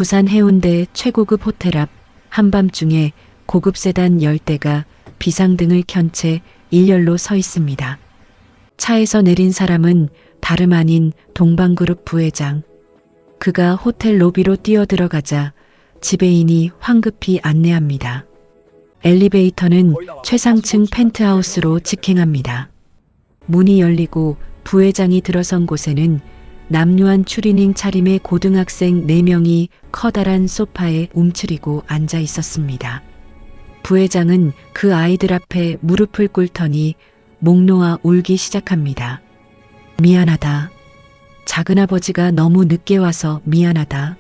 부산 해운대 최고급 호텔 앞 한밤중에 고급 세단 10대가 비상등을 켠 채 일렬로 서 있습니다. 차에서 내린 사람은 다름 아닌 동방그룹 부회장. 그가 호텔 로비로 뛰어들어가자 지배인이 황급히 안내합니다. 엘리베이터는 최상층 펜트하우스로 직행합니다. 문이 열리고 부회장이 들어선 곳에는 남루한 추리닝 차림의 고등학생 4명이 커다란 소파에 움츠리고 앉아 있었습니다. 부회장은 그 아이들 앞에 무릎을 꿇더니 목 놓아 울기 시작합니다. 미안하다. 작은아버지가 너무 늦게 와서 미안하다.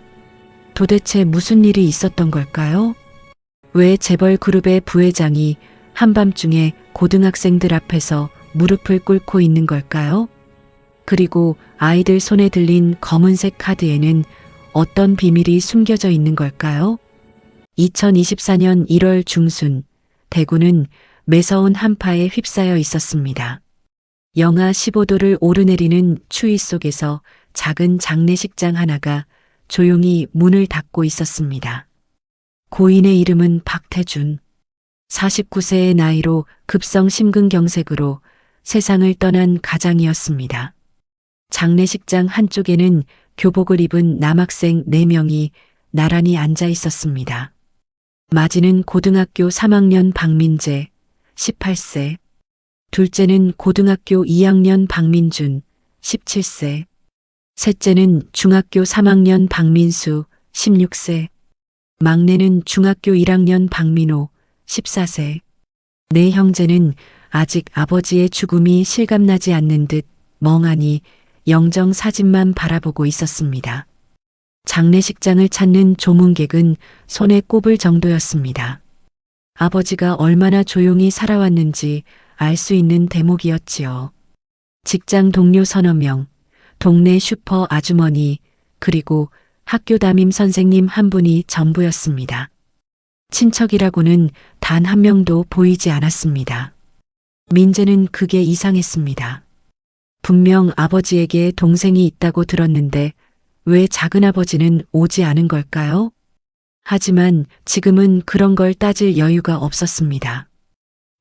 도대체 무슨 일이 있었던 걸까요? 왜 재벌 그룹의 부회장이 한밤중에 고등학생들 앞에서 무릎을 꿇고 있는 걸까요? 그리고 아이들 손에 들린 검은색 카드에는 어떤 비밀이 숨겨져 있는 걸까요? 2024년 1월 중순, 대구는 매서운 한파에 휩싸여 있었습니다. 영하 15도를 오르내리는 추위 속에서 작은 장례식장 하나가 조용히 문을 닫고 있었습니다. 고인의 이름은 박태준. 49세의 나이로 급성 심근경색으로 세상을 떠난 가장이었습니다. 장례식장 한쪽에는 교복을 입은 남학생 4명이 나란히 앉아 있었습니다. 맞이는 고등학교 3학년 박민재, 18세. 둘째는 고등학교 2학년 박민준, 17세. 셋째는 중학교 3학년 박민수, 16세. 막내는 중학교 1학년 박민호, 14세. 네 형제는 아직 아버지의 죽음이 실감나지 않는 듯 멍하니 영정 사진만 바라보고 있었습니다. 장례식장을 찾는 조문객은 손에 꼽을 정도였습니다. 아버지가 얼마나 조용히 살아왔는지 알 수 있는 대목이었지요. 직장 동료 서너 명, 동네 슈퍼 아주머니, 그리고 학교 담임 선생님 한 분이 전부였습니다. 친척이라고는 단 한 명도 보이지 않았습니다. 민재는 그게 이상했습니다. 분명 아버지에게 동생이 있다고 들었는데 왜 작은아버지는 오지 않은 걸까요? 하지만 지금은 그런 걸 따질 여유가 없었습니다.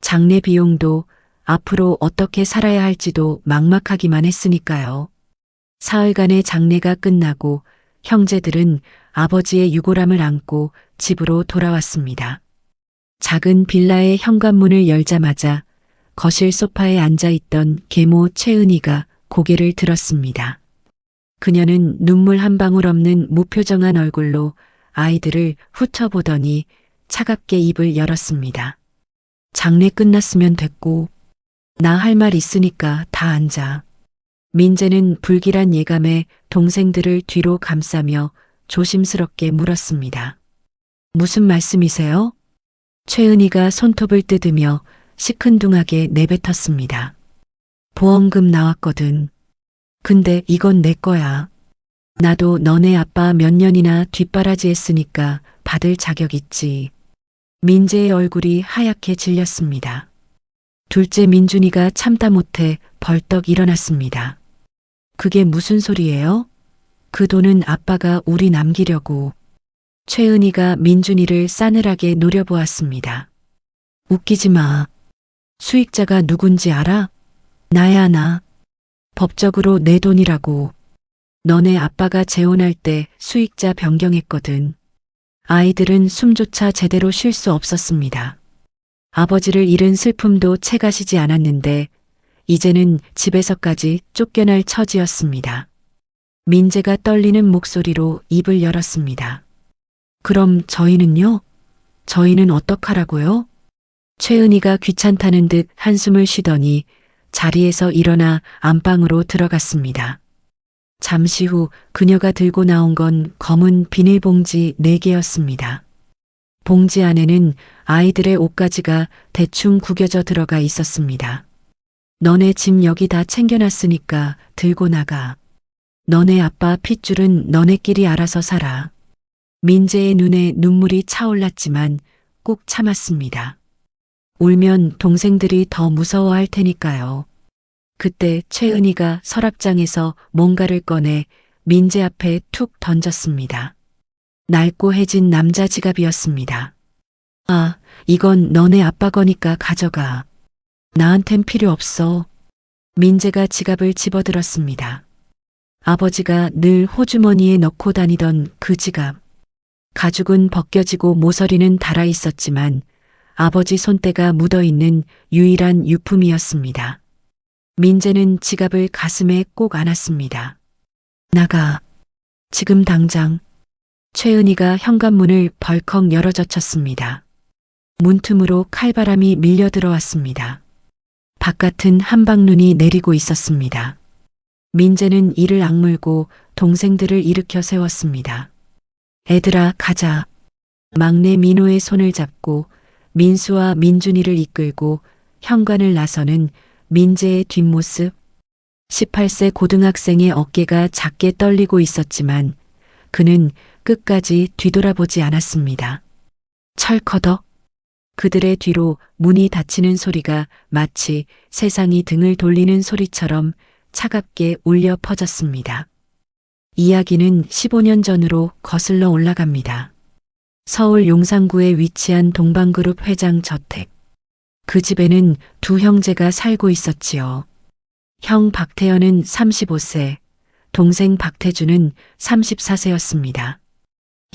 장례 비용도 앞으로 어떻게 살아야 할지도 막막하기만 했으니까요. 사흘간의 장례가 끝나고 형제들은 아버지의 유골함을 안고 집으로 돌아왔습니다. 작은 빌라의 현관문을 열자마자 거실 소파에 앉아있던 계모 최은희가 고개를 들었습니다. 그녀는 눈물 한 방울 없는 무표정한 얼굴로 아이들을 훑어보더니 차갑게 입을 열었습니다. 장례 끝났으면 됐고 나 할 말 있으니까 다 앉아. 민재는 불길한 예감에 동생들을 뒤로 감싸며 조심스럽게 물었습니다. 무슨 말씀이세요? 최은희가 손톱을 뜯으며 시큰둥하게 내뱉었습니다. 보험금 나왔거든. 근데 이건 내 거야. 나도 너네 아빠 몇 년이나 뒷바라지 했으니까 받을 자격 있지. 민재의 얼굴이 하얗게 질렸습니다. 둘째 민준이가 참다 못해 벌떡 일어났습니다. 그게 무슨 소리예요? 그 돈은 아빠가 우리 남기려고. 최은희가 민준이를 싸늘하게 노려보았습니다. 웃기지 마. 수익자가 누군지 알아? 나야 나. 법적으로 내 돈이라고. 너네 아빠가 재혼할 때 수익자 변경했거든. 아이들은 숨조차 제대로 쉴 수 없었습니다. 아버지를 잃은 슬픔도 채가시지 않았는데 이제는 집에서까지 쫓겨날 처지였습니다. 민재가 떨리는 목소리로 입을 열었습니다. 그럼 저희는요? 저희는 어떡하라고요? 최은희가 귀찮다는 듯 한숨을 쉬더니 자리에서 일어나 안방으로 들어갔습니다. 잠시 후 그녀가 들고 나온 건 검은 비닐봉지 4개였습니다. 봉지 안에는 아이들의 옷가지가 대충 구겨져 들어가 있었습니다. 너네 짐 여기 다 챙겨놨으니까 들고 나가. 너네 아빠 핏줄은 너네끼리 알아서 살아. 민재의 눈에 눈물이 차올랐지만 꾹 참았습니다. 울면 동생들이 더 무서워할 테니까요. 그때 최은희가 서랍장에서 뭔가를 꺼내 민재 앞에 툭 던졌습니다. 낡고 해진 남자 지갑이었습니다. 아, 이건 너네 아빠 거니까 가져가. 나한텐 필요 없어. 민재가 지갑을 집어들었습니다. 아버지가 늘 호주머니에 넣고 다니던 그 지갑. 가죽은 벗겨지고 모서리는 닳아 있었지만 아버지 손때가 묻어있는 유일한 유품이었습니다. 민재는 지갑을 가슴에 꼭 안았습니다. 나가. 지금 당장. 최은희가 현관문을 벌컥 열어젖혔습니다. 문틈으로 칼바람이 밀려 들어왔습니다. 바깥은 한방눈이 내리고 있었습니다. 민재는 이를 악물고 동생들을 일으켜 세웠습니다. 애들아, 가자. 막내 민호의 손을 잡고 민수와 민준이를 이끌고 현관을 나서는 민재의 뒷모습. 18세 고등학생의 어깨가 작게 떨리고 있었지만 그는 끝까지 뒤돌아보지 않았습니다. 철커덕. 그들의 뒤로 문이 닫히는 소리가 마치 세상이 등을 돌리는 소리처럼 차갑게 울려 퍼졌습니다. 이야기는 15년 전으로 거슬러 올라갑니다. 서울 용산구에 위치한 동방그룹 회장 저택. 그 집에는 두 형제가 살고 있었지요. 형 박태현은 35세, 동생 박태준은 34세였습니다.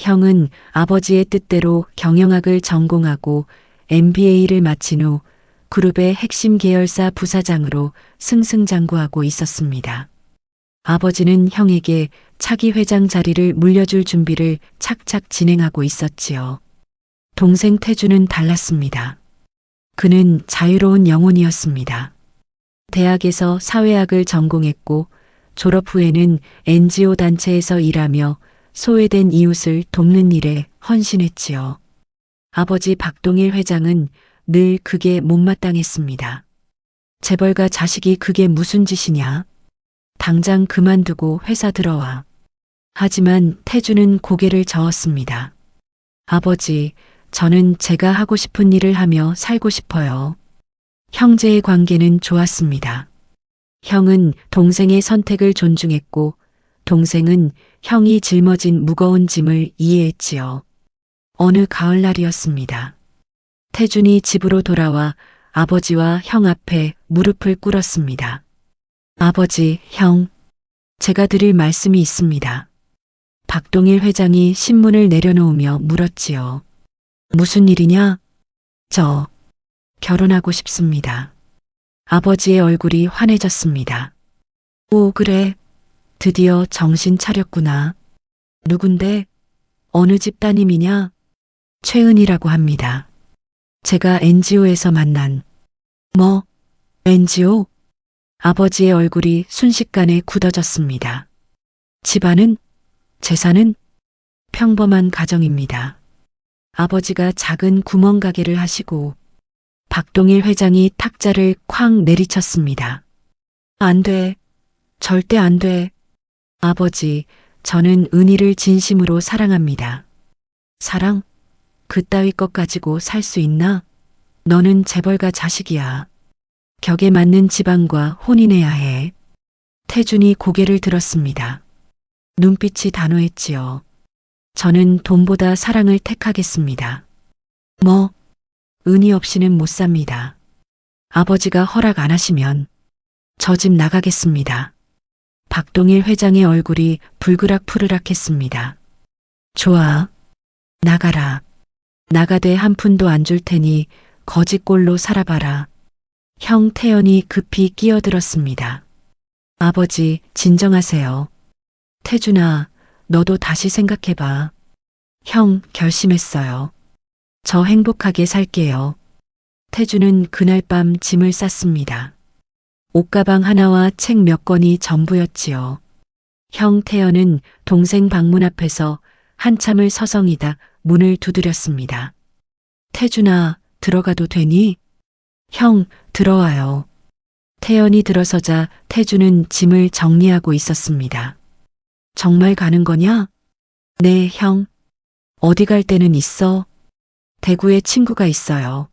형은 아버지의 뜻대로 경영학을 전공하고 MBA를 마친 후 그룹의 핵심 계열사 부사장으로 승승장구하고 있었습니다. 아버지는 형에게 차기 회장 자리를 물려줄 준비를 착착 진행하고 있었지요. 동생 태주는 달랐습니다. 그는 자유로운 영혼이었습니다. 대학에서 사회학을 전공했고 졸업 후에는 NGO 단체에서 일하며 소외된 이웃을 돕는 일에 헌신했지요. 아버지 박동일 회장은 늘 그게 못마땅했습니다. 재벌가 자식이 그게 무슨 짓이냐? 당장 그만두고 회사 들어와. 하지만 태주는 고개를 저었습니다. 아버지, 저는 제가 하고 싶은 일을 하며 살고 싶어요. 형제의 관계는 좋았습니다. 형은 동생의 선택을 존중했고 동생은 형이 짊어진 무거운 짐을 이해했지요. 어느 가을날이었습니다. 태준이 집으로 돌아와 아버지와 형 앞에 무릎을 꿇었습니다. 아버지, 형, 제가 드릴 말씀이 있습니다. 박동일 회장이 신문을 내려놓으며 물었지요. 무슨 일이냐? 저 결혼하고 싶습니다. 아버지의 얼굴이 환해졌습니다. 오, 그래. 드디어 정신 차렸구나. 누군데? 어느 집 따님이냐? 최은이라고 합니다. 제가 NGO에서 만난. 뭐? NGO? 아버지의 얼굴이 순식간에 굳어졌습니다. 집안은? 재산은? 평범한 가정입니다. 아버지가 작은 구멍가게를 하시고 박동일 회장이 탁자를 쾅 내리쳤습니다. 안 돼. 절대 안 돼. 아버지, 저는 은희를 진심으로 사랑합니다. 사랑? 그따위 것 가지고 살 수 있나? 너는 재벌가 자식이야. 격에 맞는 집안과 혼인해야 해. 태준이 고개를 들었습니다. 눈빛이 단호했지요. 저는 돈보다 사랑을 택하겠습니다. 뭐? 은희 없이는 못 삽니다. 아버지가 허락 안 하시면 저 집 나가겠습니다. 박동일 회장의 얼굴이 불그락푸르락 했습니다. 좋아. 나가라. 나가되 한 푼도 안 줄 테니 거지꼴로 살아봐라. 형 태연이 급히 끼어들었습니다. 아버지, 진정하세요. 태준아, 너도 다시 생각해봐. 형, 결심했어요. 저 행복하게 살게요. 태준은 그날 밤 짐을 쌌습니다. 옷가방 하나와 책 몇 권이 전부였지요. 형 태연은 동생 방문 앞에서 한참을 서성이다 문을 두드렸습니다. 태준아, 들어가도 되니? 형, 들어와요. 태연이 들어서자 태준은 짐을 정리하고 있었습니다. 정말 가는 거냐? 네, 형. 어디 갈 데는 있어? 대구에 친구가 있어요.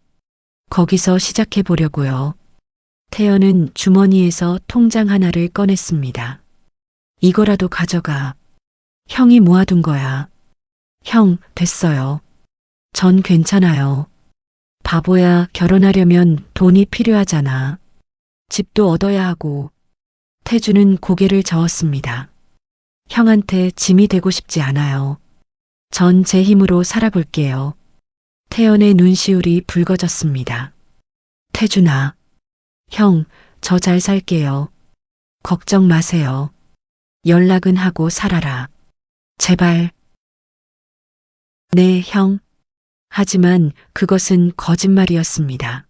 거기서 시작해 보려고요. 태연은 주머니에서 통장 하나를 꺼냈습니다. 이거라도 가져가. 형이 모아둔 거야. 형, 됐어요. 전 괜찮아요. 바보야, 결혼하려면 돈이 필요하잖아. 집도 얻어야 하고. 태주는 고개를 저었습니다. 형한테 짐이 되고 싶지 않아요. 전 제 힘으로 살아볼게요. 태연의 눈시울이 붉어졌습니다. 태준아, 형, 저 잘 살게요. 걱정 마세요. 연락은 하고 살아라. 제발. 네, 형. 하지만 그것은 거짓말이었습니다.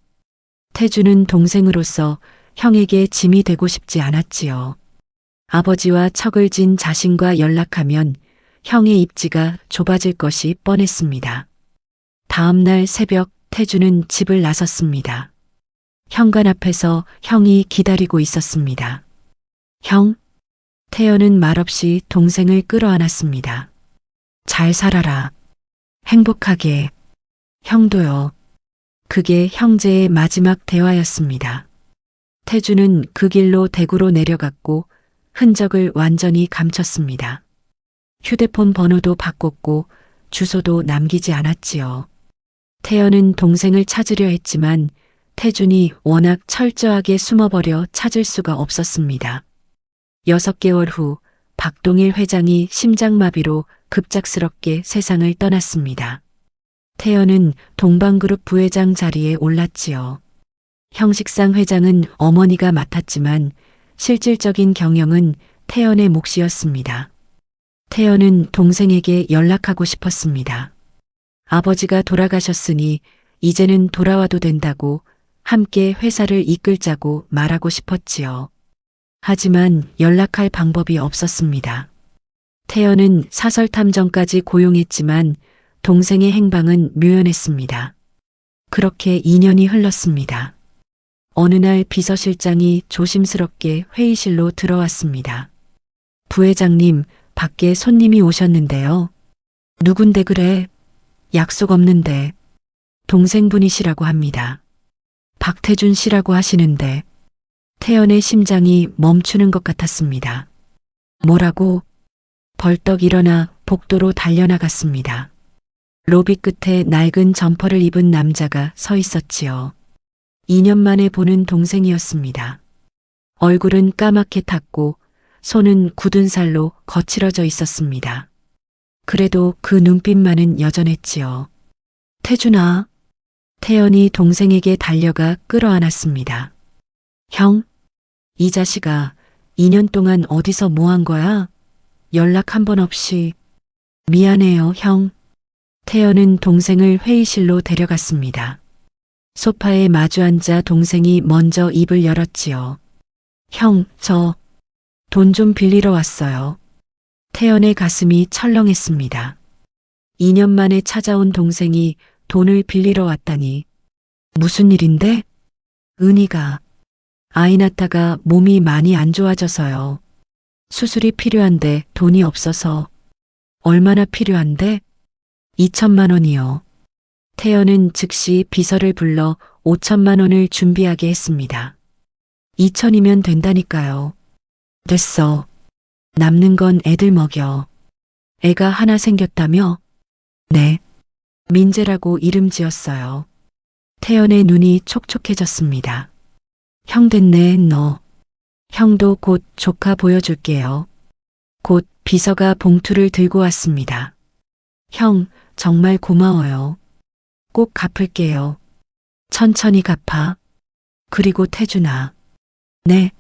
태주는 동생으로서 형에게 짐이 되고 싶지 않았지요. 아버지와 척을 진 자신과 연락하면 형의 입지가 좁아질 것이 뻔했습니다. 다음 날 새벽 태주는 집을 나섰습니다. 현관 앞에서 형이 기다리고 있었습니다. 형? 태연은 말없이 동생을 끌어안았습니다. 잘 살아라. 행복하게. 형도요. 그게 형제의 마지막 대화였습니다. 태주는 그 길로 대구로 내려갔고 흔적을 완전히 감췄습니다. 휴대폰 번호도 바꿨고 주소도 남기지 않았지요. 태연은 동생을 찾으려 했지만 태준이 워낙 철저하게 숨어버려 찾을 수가 없었습니다. 6개월 후 박동일 회장이 심장마비로 급작스럽게 세상을 떠났습니다. 태연은 동방그룹 부회장 자리에 올랐지요. 형식상 회장은 어머니가 맡았지만 실질적인 경영은 태연의 몫이었습니다. 태연은 동생에게 연락하고 싶었습니다. 아버지가 돌아가셨으니 이제는 돌아와도 된다고 함께 회사를 이끌자고 말하고 싶었지요. 하지만 연락할 방법이 없었습니다. 태연은 사설탐정까지 고용했지만 동생의 행방은 묘연했습니다. 그렇게 2년이 흘렀습니다. 어느 날 비서실장이 조심스럽게 회의실로 들어왔습니다. 부회장님, 밖에 손님이 오셨는데요. 누군데 그래? 약속 없는데. 동생분이시라고 합니다. 박태준 씨라고 하시는데. 태연의 심장이 멈추는 것 같았습니다. 뭐라고? 벌떡 일어나 복도로 달려나갔습니다. 로비 끝에 낡은 점퍼를 입은 남자가 서 있었지요. 2년 만에 보는 동생이었습니다. 얼굴은 까맣게 탔고 손은 굳은 살로 거칠어져 있었습니다. 그래도 그 눈빛만은 여전했지요. 태준아. 태연이 동생에게 달려가 끌어안았습니다. 형? 이 자식아, 2년 동안 어디서 뭐 한 거야? 연락 한 번 없이. 미안해요, 형. 태연은 동생을 회의실로 데려갔습니다. 소파에 마주 앉아 동생이 먼저 입을 열었지요. 형, 저 돈 좀 빌리러 왔어요. 태연의 가슴이 철렁했습니다. 2년 만에 찾아온 동생이 돈을 빌리러 왔다니. 무슨 일인데? 은희가 아이 낳다가 몸이 많이 안 좋아져서요. 수술이 필요한데 돈이 없어서. 얼마나 필요한데? 2천만 원이요. 태연은 즉시 비서를 불러 5천만 원을 준비하게 했습니다. 2천이면 된다니까요. 됐어. 남는 건 애들 먹여. 애가 하나 생겼다며? 네. 민재라고 이름 지었어요. 태연의 눈이 촉촉해졌습니다. 형 됐네, 너. 형도 곧 조카 보여줄게요. 곧 비서가 봉투를 들고 왔습니다. 형, 정말 고마워요. 꼭 갚을게요. 천천히 갚아. 그리고 태준아. 네.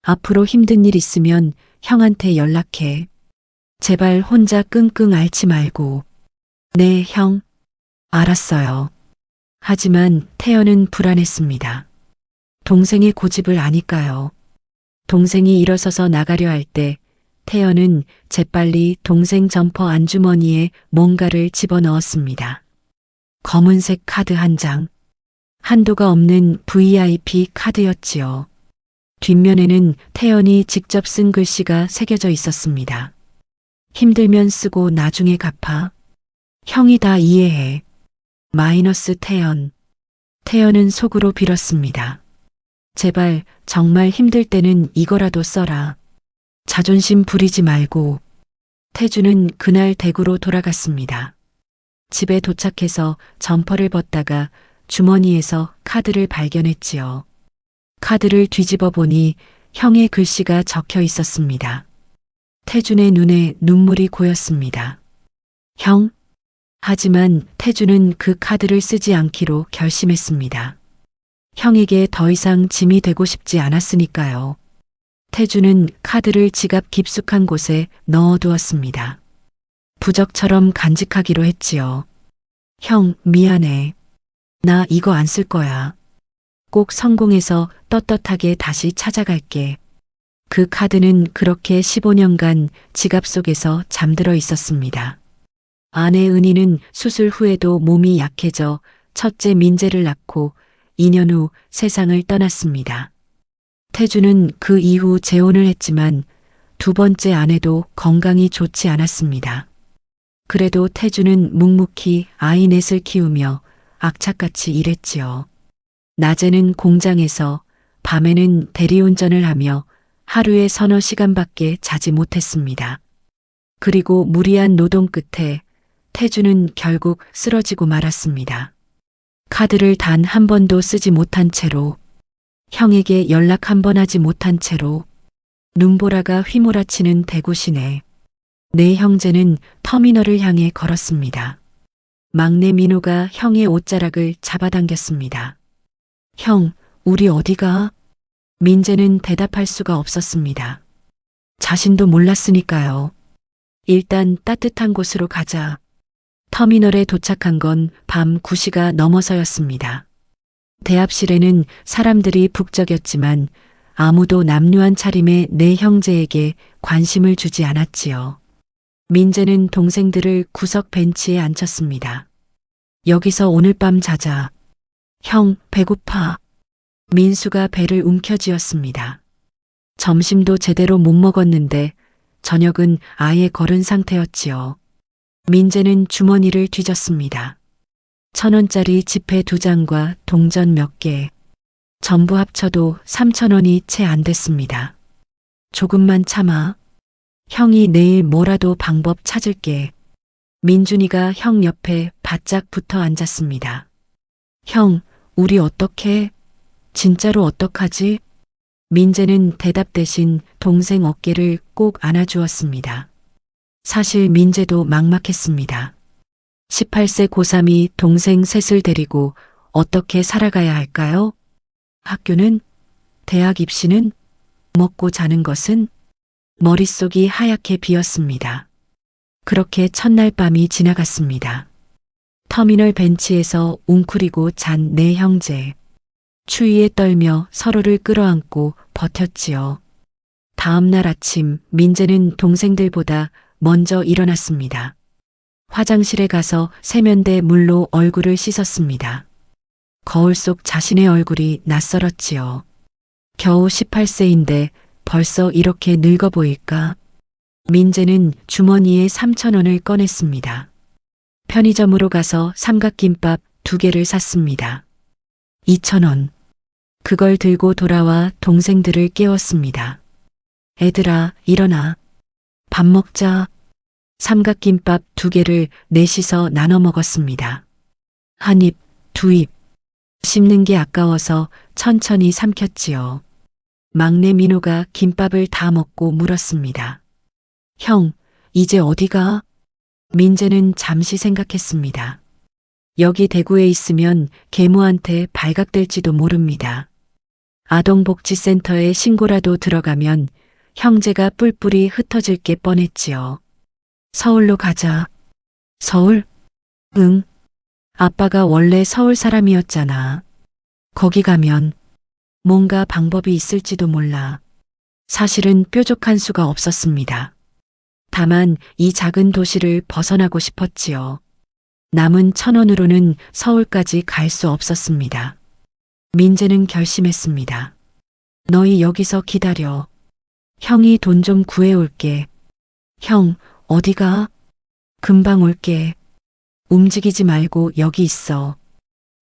앞으로 힘든 일 있으면 형한테 연락해. 제발 혼자 끙끙 앓지 말고. 네, 형. 알았어요. 하지만 태연은 불안했습니다. 동생의 고집을 아니까요. 동생이 일어서서 나가려 할 때 태연은 재빨리 동생 점퍼 안주머니에 뭔가를 집어넣었습니다. 검은색 카드 한 장. 한도가 없는 VIP 카드였지요. 뒷면에는 태연이 직접 쓴 글씨가 새겨져 있었습니다. 힘들면 쓰고 나중에 갚아. 형이 다 이해해. 마이너스 태연. 태연은 속으로 빌었습니다. 제발 정말 힘들 때는 이거라도 써라. 자존심 부리지 말고. 태주는 그날 대구로 돌아갔습니다. 집에 도착해서 점퍼를 벗다가 주머니에서 카드를 발견했지요. 카드를 뒤집어 보니 형의 글씨가 적혀 있었습니다. 태준의 눈에 눈물이 고였습니다. 형? 하지만 태준은 그 카드를 쓰지 않기로 결심했습니다. 형에게 더 이상 짐이 되고 싶지 않았으니까요. 태준은 카드를 지갑 깊숙한 곳에 넣어두었습니다. 부적처럼 간직하기로 했지요. 형, 미안해. 나 이거 안 쓸 거야. 꼭 성공해서 떳떳하게 다시 찾아갈게. 그 카드는 그렇게 15년간 지갑 속에서 잠들어 있었습니다. 아내 은희는 수술 후에도 몸이 약해져 첫째 민재를 낳고 2년 후 세상을 떠났습니다. 태주는 그 이후 재혼을 했지만 두 번째 아내도 건강이 좋지 않았습니다. 그래도 태주는 묵묵히 아이 넷을 키우며 악착같이 일했지요. 낮에는 공장에서, 밤에는 대리운전을 하며 하루에 서너 시간밖에 자지 못했습니다. 그리고 무리한 노동 끝에 태주는 결국 쓰러지고 말았습니다. 카드를 단 한 번도 쓰지 못한 채로, 형에게 연락 한 번 하지 못한 채로, 눈보라가 휘몰아치는 대구 시내. 내 형제는 터미널을 향해 걸었습니다. 막내 민호가 형의 옷자락을 잡아당겼습니다. 형, 우리 어디가? 민재는 대답할 수가 없었습니다. 자신도 몰랐으니까요. 일단 따뜻한 곳으로 가자. 터미널에 도착한 건 밤 9시가 넘어서였습니다. 대합실에는 사람들이 북적였지만 아무도 남루한 차림의 내 형제에게 관심을 주지 않았지요. 민재는 동생들을 구석 벤치에 앉혔습니다. 여기서 오늘 밤 자자. 형, 배고파. 민수가 배를 움켜쥐었습니다. 점심도 제대로 못 먹었는데 저녁은 아예 거른 상태였지요. 민재는 주머니를 뒤졌습니다. 1,000원짜리 지폐 2장과 동전 몇 개. 전부 합쳐도 3,000원이 채 안 됐습니다. 조금만 참아. 형이 내일 뭐라도 방법 찾을게. 민준이가 형 옆에 바짝 붙어 앉았습니다. 형, 우리 어떡해? 진짜로 어떡하지? 민재는 대답 대신 동생 어깨를 꼭 안아주었습니다. 사실 민재도 막막했습니다. 18세 고3이 동생 셋을 데리고 어떻게 살아가야 할까요? 학교는? 대학 입시는? 먹고 자는 것은? 머릿속이 하얗게 비었습니다. 그렇게 첫날 밤이 지나갔습니다. 터미널 벤치에서 웅크리고 잔 네 형제. 추위에 떨며 서로를 끌어안고 버텼지요. 다음 날 아침 민재는 동생들보다 먼저 일어났습니다. 화장실에 가서 세면대 물로 얼굴을 씻었습니다. 거울 속 자신의 얼굴이 낯설었지요. 겨우 18세인데 벌써 이렇게 늙어 보일까? 민재는 주머니에 3,000원을 꺼냈습니다. 편의점으로 가서 삼각김밥 2개를 샀습니다. 2,000원. 그걸 들고 돌아와 동생들을 깨웠습니다. 애들아, 일어나. 밥 먹자. 삼각김밥 2개를 넷이서 나눠 먹었습니다. 한 입, 2입. 씹는 게 아까워서 천천히 삼켰지요. 막내 민호가 김밥을 다 먹고 물었습니다. 형, 이제 어디가? 민재는 잠시 생각했습니다. 여기 대구에 있으면 계모한테 발각될지도 모릅니다. 아동복지센터에 신고라도 들어가면 형제가 뿔뿔이 흩어질 게 뻔했지요. 서울로 가자. 서울? 응. 아빠가 원래 서울 사람이었잖아. 거기 가면 뭔가 방법이 있을지도 몰라. 사실은 뾰족한 수가 없었습니다. 다만 이 작은 도시를 벗어나고 싶었지요. 남은 1,000원으로는 서울까지 갈 수 없었습니다. 민재는 결심했습니다. 너희 여기서 기다려. 형이 돈 좀 구해올게. 형, 어디가? 금방 올게. 움직이지 말고 여기 있어.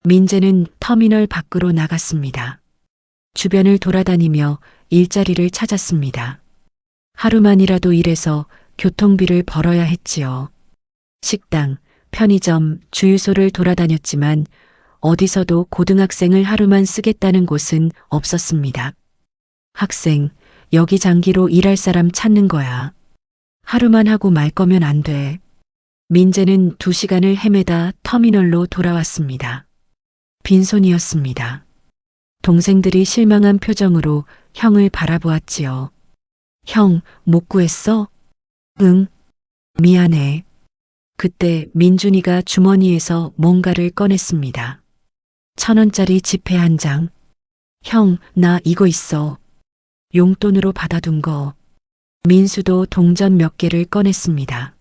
민재는 터미널 밖으로 나갔습니다. 주변을 돌아다니며 일자리를 찾았습니다. 하루만이라도 일해서 교통비를 벌어야 했지요. 식당, 편의점, 주유소를 돌아다녔지만 어디서도 고등학생을 하루만 쓰겠다는 곳은 없었습니다. 학생, 여기 장기로 일할 사람 찾는 거야. 하루만 하고 말 거면 안 돼. 민재는 2시간을 헤매다 터미널로 돌아왔습니다. 빈손이었습니다. 동생들이 실망한 표정으로 형을 바라보았지요. 형, 못 구했어? 응. 미안해. 그때 민준이가 주머니에서 뭔가를 꺼냈습니다. 1,000원짜리 지폐 한 장. 형, 나 이거 있어. 용돈으로 받아둔 거. 민수도 동전 몇 개를 꺼냈습니다.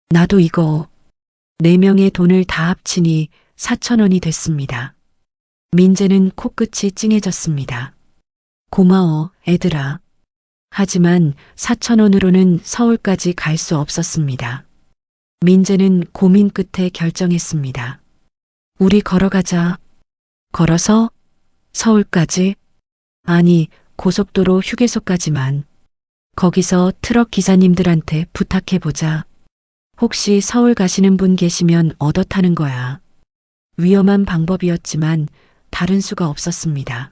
나도 이거. 4명의 돈을 다 합치니 4,000원이 됐습니다. 민재는 코끝이 찡해졌습니다. 고마워, 애들아. 하지만 4,000원으로는 서울까지 갈 수 없었습니다. 민재는 고민 끝에 결정했습니다. 우리 걸어가자. 걸어서? 서울까지? 아니, 고속도로 휴게소까지만. 거기서 트럭 기사님들한테 부탁해보자. 혹시 서울 가시는 분 계시면 얻어 타는 거야. 위험한 방법이었지만 다른 수가 없었습니다.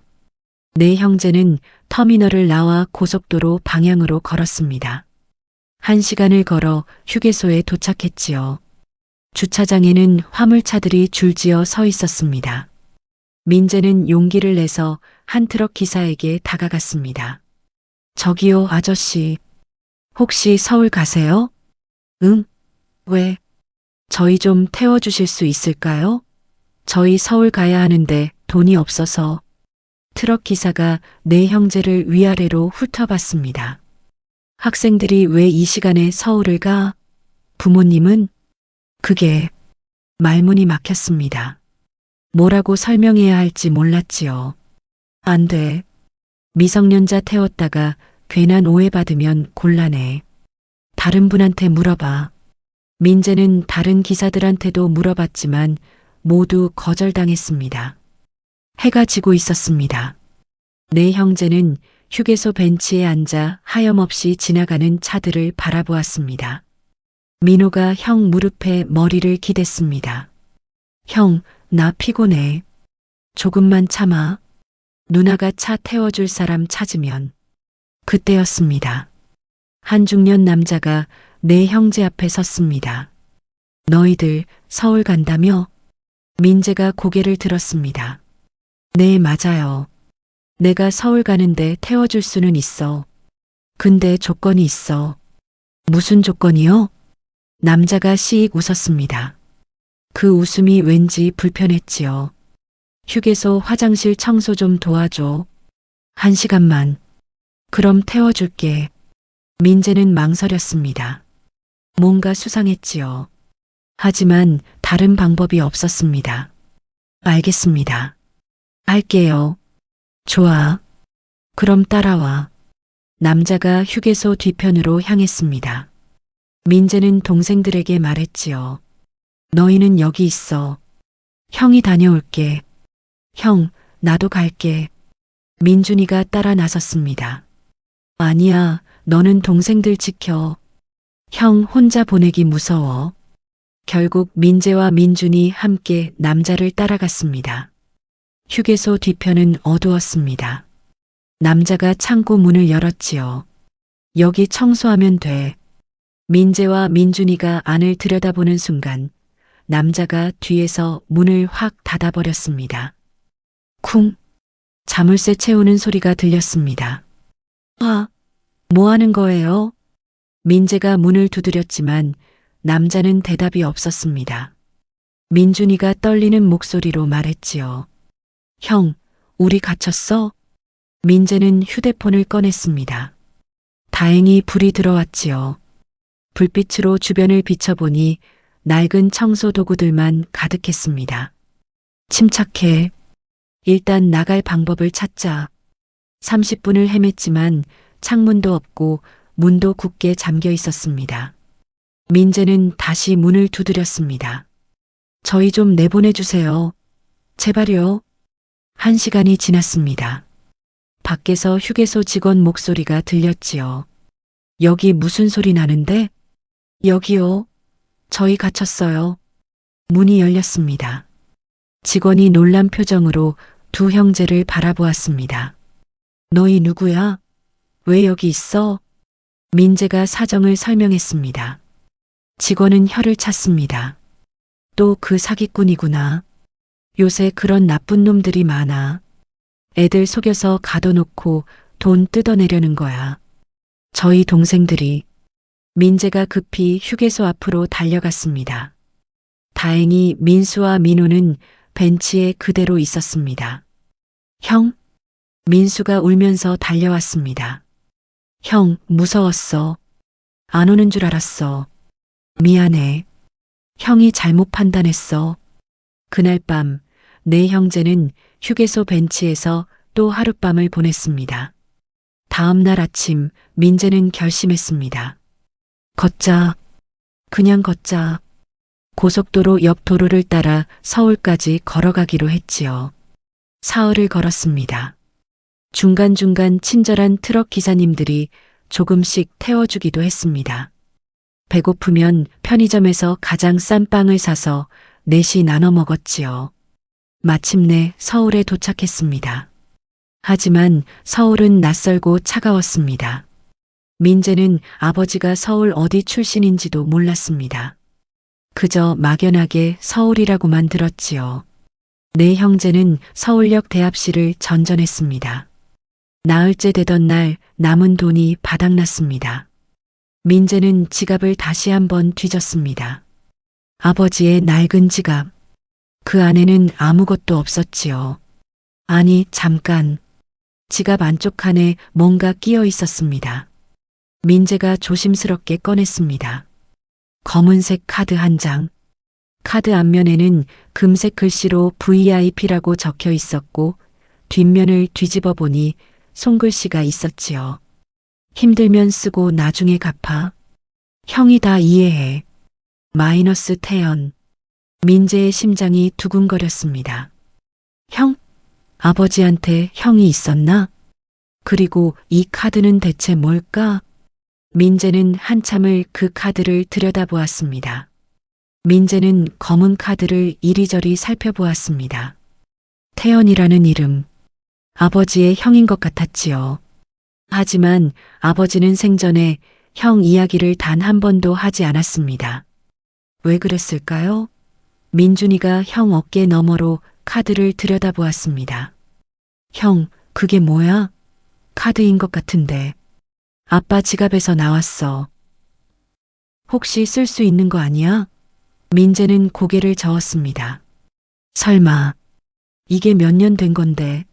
네 형제는 터미널을 나와 고속도로 방향으로 걸었습니다. 1시간을 걸어 휴게소에 도착했지요. 주차장에는 화물차들이 줄지어 서 있었습니다. 민재는 용기를 내서 한 트럭 기사에게 다가갔습니다. 저기요, 아저씨. 혹시 서울 가세요? 응? 왜? 저희 좀 태워주실 수 있을까요? 저희 서울 가야 하는데 돈이 없어서. 트럭 기사가 네 형제를 위아래로 훑어봤습니다. 학생들이 왜 이 시간에 서울을 가? 부모님은? 그게 말문이 막혔습니다. 뭐라고 설명해야 할지 몰랐지요. 안 돼. 미성년자 태웠다가 괜한 오해받으면 곤란해. 다른 분한테 물어봐. 민재는 다른 기사들한테도 물어봤지만 모두 거절당했습니다. 해가 지고 있었습니다. 네 형제는 휴게소 벤치에 앉아 하염없이 지나가는 차들을 바라보았습니다. 민호가 형 무릎에 머리를 기댔습니다. 형, 나 피곤해. 조금만 참아. 누나가 차 태워줄 사람 찾으면. 그때였습니다. 한 중년 남자가 네 형제 앞에 섰습니다. 너희들 서울 간다며? 민재가 고개를 들었습니다. 네, 맞아요. 내가 서울 가는데 태워줄 수는 있어. 근데 조건이 있어. 무슨 조건이요? 남자가 시익 웃었습니다. 그 웃음이 왠지 불편했지요. 휴게소 화장실 청소 좀 도와줘. 1시간만. 그럼 태워줄게. 민재는 망설였습니다. 뭔가 수상했지요. 하지만 다른 방법이 없었습니다. 알겠습니다. 할게요. 좋아. 그럼 따라와. 남자가 휴게소 뒤편으로 향했습니다. 민재는 동생들에게 말했지요. 너희는 여기 있어. 형이 다녀올게. 형, 나도 갈게. 민준이가 따라 나섰습니다. 아니야, 너는 동생들 지켜. 형 혼자 보내기 무서워. 결국 민재와 민준이 함께 남자를 따라갔습니다. 휴게소 뒤편은 어두웠습니다. 남자가 창고 문을 열었지요. 여기 청소하면 돼. 민재와 민준이가 안을 들여다보는 순간 남자가 뒤에서 문을 확 닫아버렸습니다. 쿵! 자물쇠 채우는 소리가 들렸습니다. 뭐 하는 거예요? 민재가 문을 두드렸지만 남자는 대답이 없었습니다. 민준이가 떨리는 목소리로 말했지요. 형, 우리 갇혔어? 민재는 휴대폰을 꺼냈습니다. 다행히 불이 들어왔지요. 불빛으로 주변을 비춰보니 낡은 청소 도구들만 가득했습니다. 침착해. 일단 나갈 방법을 찾자. 30분을 헤맸지만 창문도 없고 문도 굳게 잠겨 있었습니다. 민재는 다시 문을 두드렸습니다. 저희 좀 내보내주세요. 제발요. 1시간이 지났습니다. 밖에서 휴게소 직원 목소리가 들렸지요. 여기 무슨 소리 나는데? 여기요. 저희 갇혔어요. 문이 열렸습니다. 직원이 놀란 표정으로 두 형제를 바라보았습니다. 너희 누구야? 왜 여기 있어? 민재가 사정을 설명했습니다. 직원은 혀를 찼습니다. 또 그 사기꾼이구나. 요새 그런 나쁜 놈들이 많아. 애들 속여서 가둬놓고 돈 뜯어내려는 거야. 저희 동생들이. 민재가 급히 휴게소 앞으로 달려갔습니다. 다행히 민수와 민호는 벤치에 그대로 있었습니다. 형? 민수가 울면서 달려왔습니다. 형, 무서웠어. 안 오는 줄 알았어. 미안해. 형이 잘못 판단했어. 그날 밤, 네 형제는 휴게소 벤치에서 또 하룻밤을 보냈습니다. 다음 날 아침, 민재는 결심했습니다. 걷자. 그냥 걷자. 고속도로 옆 도로를 따라 서울까지 걸어가기로 했지요. 사흘을 걸었습니다. 중간중간 친절한 트럭 기사님들이 조금씩 태워주기도 했습니다. 배고프면 편의점에서 가장 싼 빵을 사서 넷이 나눠 먹었지요. 마침내 서울에 도착했습니다. 하지만 서울은 낯설고 차가웠습니다. 민재는 아버지가 서울 어디 출신인지도 몰랐습니다. 그저 막연하게 서울이라고만 들었지요. 네 형제는 서울역 대합실을 전전했습니다. 나흘째 되던 날 남은 돈이 바닥났습니다. 민재는 지갑을 다시 한번 뒤졌습니다. 아버지의 낡은 지갑. 그 안에는 아무것도 없었지요. 아니, 잠깐. 지갑 안쪽 칸에 뭔가 끼어 있었습니다. 민재가 조심스럽게 꺼냈습니다. 검은색 카드 한 장. 카드 앞면에는 금색 글씨로 VIP라고 적혀 있었고 뒷면을 뒤집어 보니 손글씨가 있었지요. 힘들면 쓰고 나중에 갚아. 형이 다 이해해. 마이너스 태연. 민재의 심장이 두근거렸습니다. 형? 아버지한테 형이 있었나? 그리고 이 카드는 대체 뭘까? 민재는 한참을 그 카드를 들여다보았습니다. 민재는 검은 카드를 이리저리 살펴보았습니다. 태연이라는 이름. 아버지의 형인 것 같았지요. 하지만 아버지는 생전에 형 이야기를 단 한 번도 하지 않았습니다. 왜 그랬을까요? 민준이가 형 어깨 너머로 카드를 들여다보았습니다. 형, 그게 뭐야? 카드인 것 같은데. 아빠 지갑에서 나왔어. 혹시 쓸 수 있는 거 아니야? 민재는 고개를 저었습니다. 설마, 이게 몇 년 된 건데.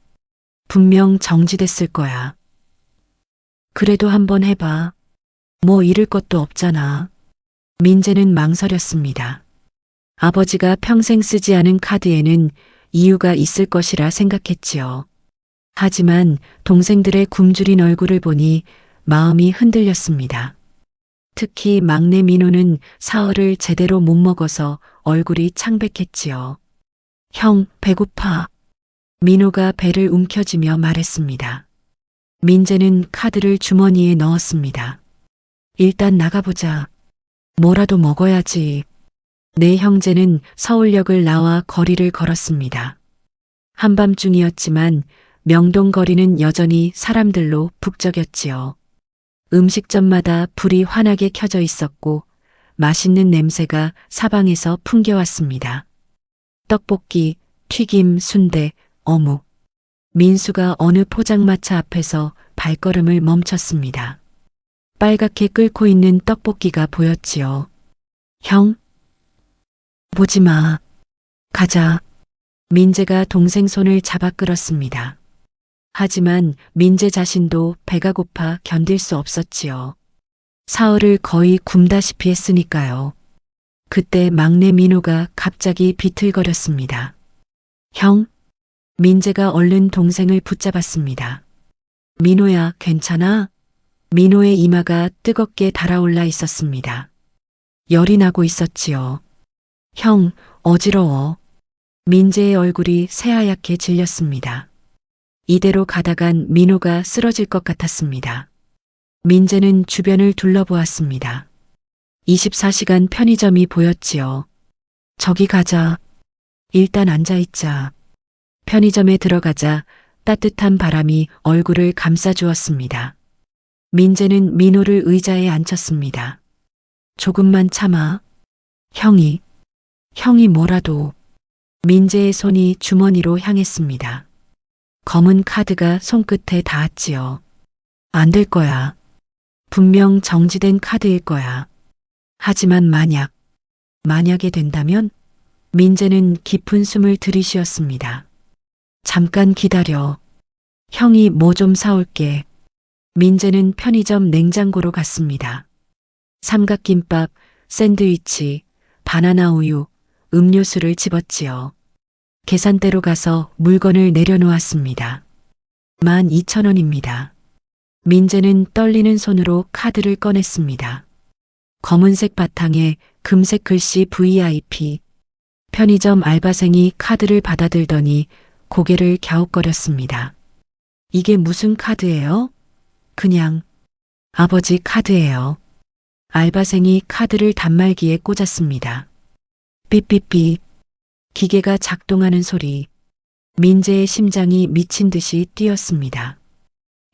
분명 정지됐을 거야. 그래도 한번 해봐. 뭐 잃을 것도 없잖아. 민재는 망설였습니다. 아버지가 평생 쓰지 않은 카드에는 이유가 있을 것이라 생각했지요. 하지만 동생들의 굶주린 얼굴을 보니 마음이 흔들렸습니다. 특히 막내 민호는 사흘을 제대로 못 먹어서 얼굴이 창백했지요. 형, 배고파. 민호가 배를 움켜쥐며 말했습니다. 민재는 카드를 주머니에 넣었습니다. 일단 나가보자. 뭐라도 먹어야지. 네 형제는 서울역을 나와 거리를 걸었습니다. 한밤중이었지만 명동 거리는 여전히 사람들로 북적였지요. 음식점마다 불이 환하게 켜져 있었고 맛있는 냄새가 사방에서 풍겨왔습니다. 떡볶이, 튀김, 순대, 어묵. 민수가 어느 포장마차 앞에서 발걸음을 멈췄습니다. 빨갛게 끓고 있는 떡볶이가 보였지요. 형? 보지 마. 가자. 민재가 동생 손을 잡아 끌었습니다. 하지만 민재 자신도 배가 고파 견딜 수 없었지요. 사흘을 거의 굶다시피 했으니까요. 그때 막내 민호가 갑자기 비틀거렸습니다. 형? 민재가 얼른 동생을 붙잡았습니다. 민호야, 괜찮아? 민호의 이마가 뜨겁게 달아올라 있었습니다. 열이 나고 있었지요. 형, 어지러워. 민재의 얼굴이 새하얗게 질렸습니다. 이대로 가다간 민호가 쓰러질 것 같았습니다. 민재는 주변을 둘러보았습니다. 24시간 편의점이 보였지요. 저기 가자. 일단 앉아있자. 편의점에 들어가자 따뜻한 바람이 얼굴을 감싸주었습니다. 민재는 민호를 의자에 앉혔습니다. 조금만 참아. 형이 뭐라도. 민재의 손이 주머니로 향했습니다. 검은 카드가 손끝에 닿았지요. 안 될 거야. 분명 정지된 카드일 거야. 하지만 만약에 된다면? 민재는 깊은 숨을 들이쉬었습니다. 잠깐 기다려. 형이 뭐 좀 사올게. 민재는 편의점 냉장고로 갔습니다. 삼각김밥, 샌드위치, 바나나 우유, 음료수를 집었지요. 계산대로 가서 물건을 내려놓았습니다. 12,000원입니다. 민재는 떨리는 손으로 카드를 꺼냈습니다. 검은색 바탕에 금색 글씨 VIP. 편의점 알바생이 카드를 받아들더니 고개를 갸웃거렸습니다. 이게 무슨 카드예요? 그냥 아버지 카드예요. 알바생이 카드를 단말기에 꽂았습니다. 삐삐삐. 기계가 작동하는 소리. 민재의 심장이 미친 듯이 뛰었습니다.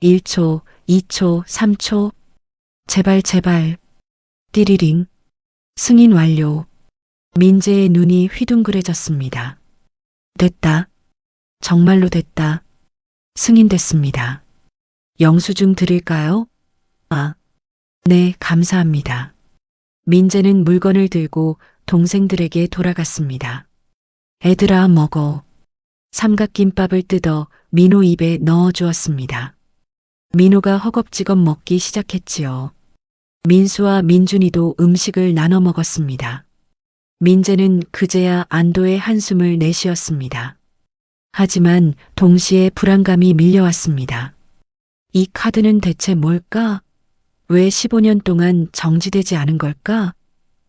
1초, 2초, 3초. 제발. 띠리링. 승인 완료. 민재의 눈이 휘둥그레졌습니다. 됐다. 정말로 됐다. 승인됐습니다. 영수증 드릴까요? 네, 감사합니다. 민재는 물건을 들고 동생들에게 돌아갔습니다. 애들아, 먹어. 삼각김밥을 뜯어 민호 입에 넣어 주었습니다. 민호가 허겁지겁 먹기 시작했지요. 민수와 민준이도 음식을 나눠 먹었습니다. 민재는 그제야 안도의 한숨을 내쉬었습니다. 하지만 동시에 불안감이 밀려왔습니다. 이 카드는 대체 뭘까? 왜 15년 동안 정지되지 않은 걸까?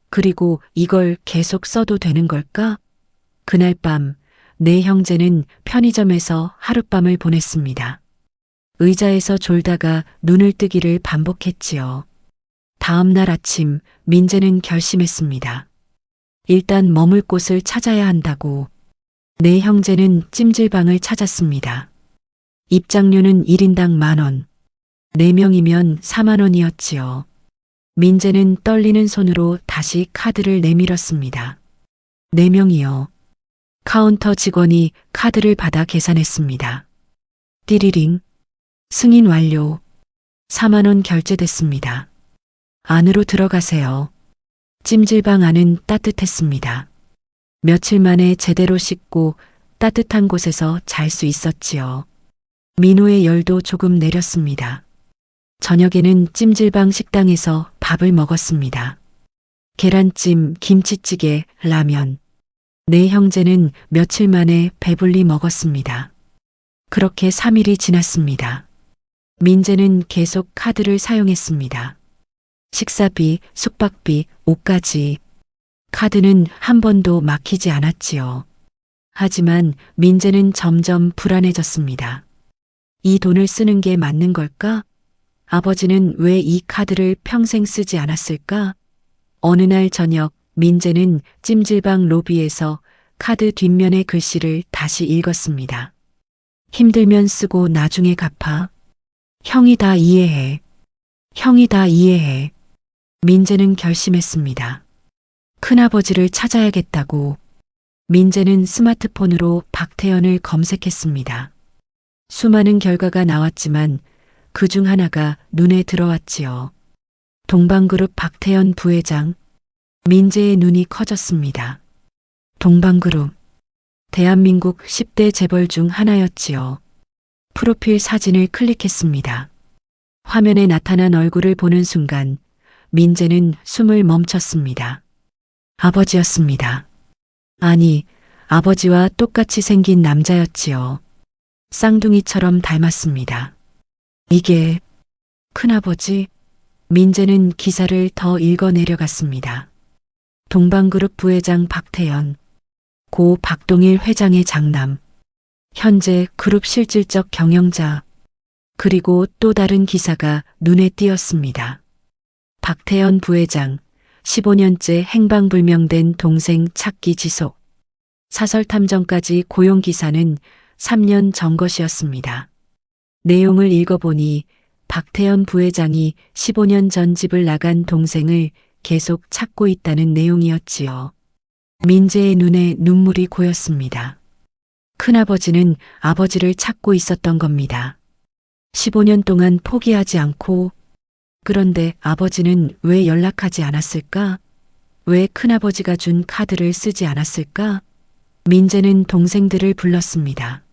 그리고 이걸 계속 써도 되는 걸까? 그날 밤, 내 형제는 편의점에서 하룻밤을 보냈습니다. 의자에서 졸다가 눈을 뜨기를 반복했지요. 다음 날 아침, 민재는 결심했습니다. 일단 머물 곳을 찾아야 한다고. 내 형제는 찜질방을 찾았습니다. 입장료는 1인당 10,000원. 4명이면 40,000원이었지요. 민재는 떨리는 손으로 다시 카드를 내밀었습니다. 4명이요. 카운터 직원이 카드를 받아 계산했습니다. 띠리링. 승인 완료. 40,000원 결제됐습니다. 안으로 들어가세요. 찜질방 안은 따뜻했습니다. 며칠 만에 제대로 씻고 따뜻한 곳에서 잘 수 있었지요. 민호의 열도 조금 내렸습니다. 저녁에는 찜질방 식당에서 밥을 먹었습니다. 계란찜, 김치찌개, 라면. 내 형제는 며칠 만에 배불리 먹었습니다. 그렇게 3일이 지났습니다. 민재는 계속 카드를 사용했습니다. 식사비, 숙박비, 옷까지. 카드는 한 번도 막히지 않았지요. 하지만 민재는 점점 불안해졌습니다. 이 돈을 쓰는 게 맞는 걸까? 아버지는 왜 이 카드를 평생 쓰지 않았을까? 어느 날 저녁 민재는 찜질방 로비에서 카드 뒷면의 글씨를 다시 읽었습니다. 힘들면 쓰고 나중에 갚아. 형이 다 이해해. 민재는 결심했습니다. 큰아버지를 찾아야겠다고. 민재는 스마트폰으로 박태연을 검색했습니다. 수많은 결과가 나왔지만 그중 하나가 눈에 들어왔지요. 동방그룹 박태연 부회장. 민재의 눈이 커졌습니다. 동방그룹. 대한민국 10대 재벌 중 하나였지요. 프로필 사진을 클릭했습니다. 화면에 나타난 얼굴을 보는 순간 민재는 숨을 멈췄습니다. 아버지였습니다. 아니, 아버지와 똑같이 생긴 남자였지요. 쌍둥이처럼 닮았습니다. 이게 큰아버지? 민재는 기사를 더 읽어 내려갔습니다. 동방그룹 부회장 박태연, 고 박동일 회장의 장남, 현재 그룹 실질적 경영자. 그리고 또 다른 기사가 눈에 띄었습니다. 박태연 부회장, 15년째 행방불명된 동생 찾기 지속. 사설 탐정까지 고용 기사는 3년 전 것이었습니다. 내용을 읽어보니 박태현 부회장이 15년 전 집을 나간 동생을 계속 찾고 있다는 내용이었지요. 민재의 눈에 눈물이 고였습니다. 큰아버지는 아버지를 찾고 있었던 겁니다. 15년 동안 포기하지 않고. 그런데 아버지는 왜 연락하지 않았을까? 왜 큰아버지가 준 카드를 쓰지 않았을까? 민재는 동생들을 불렀습니다.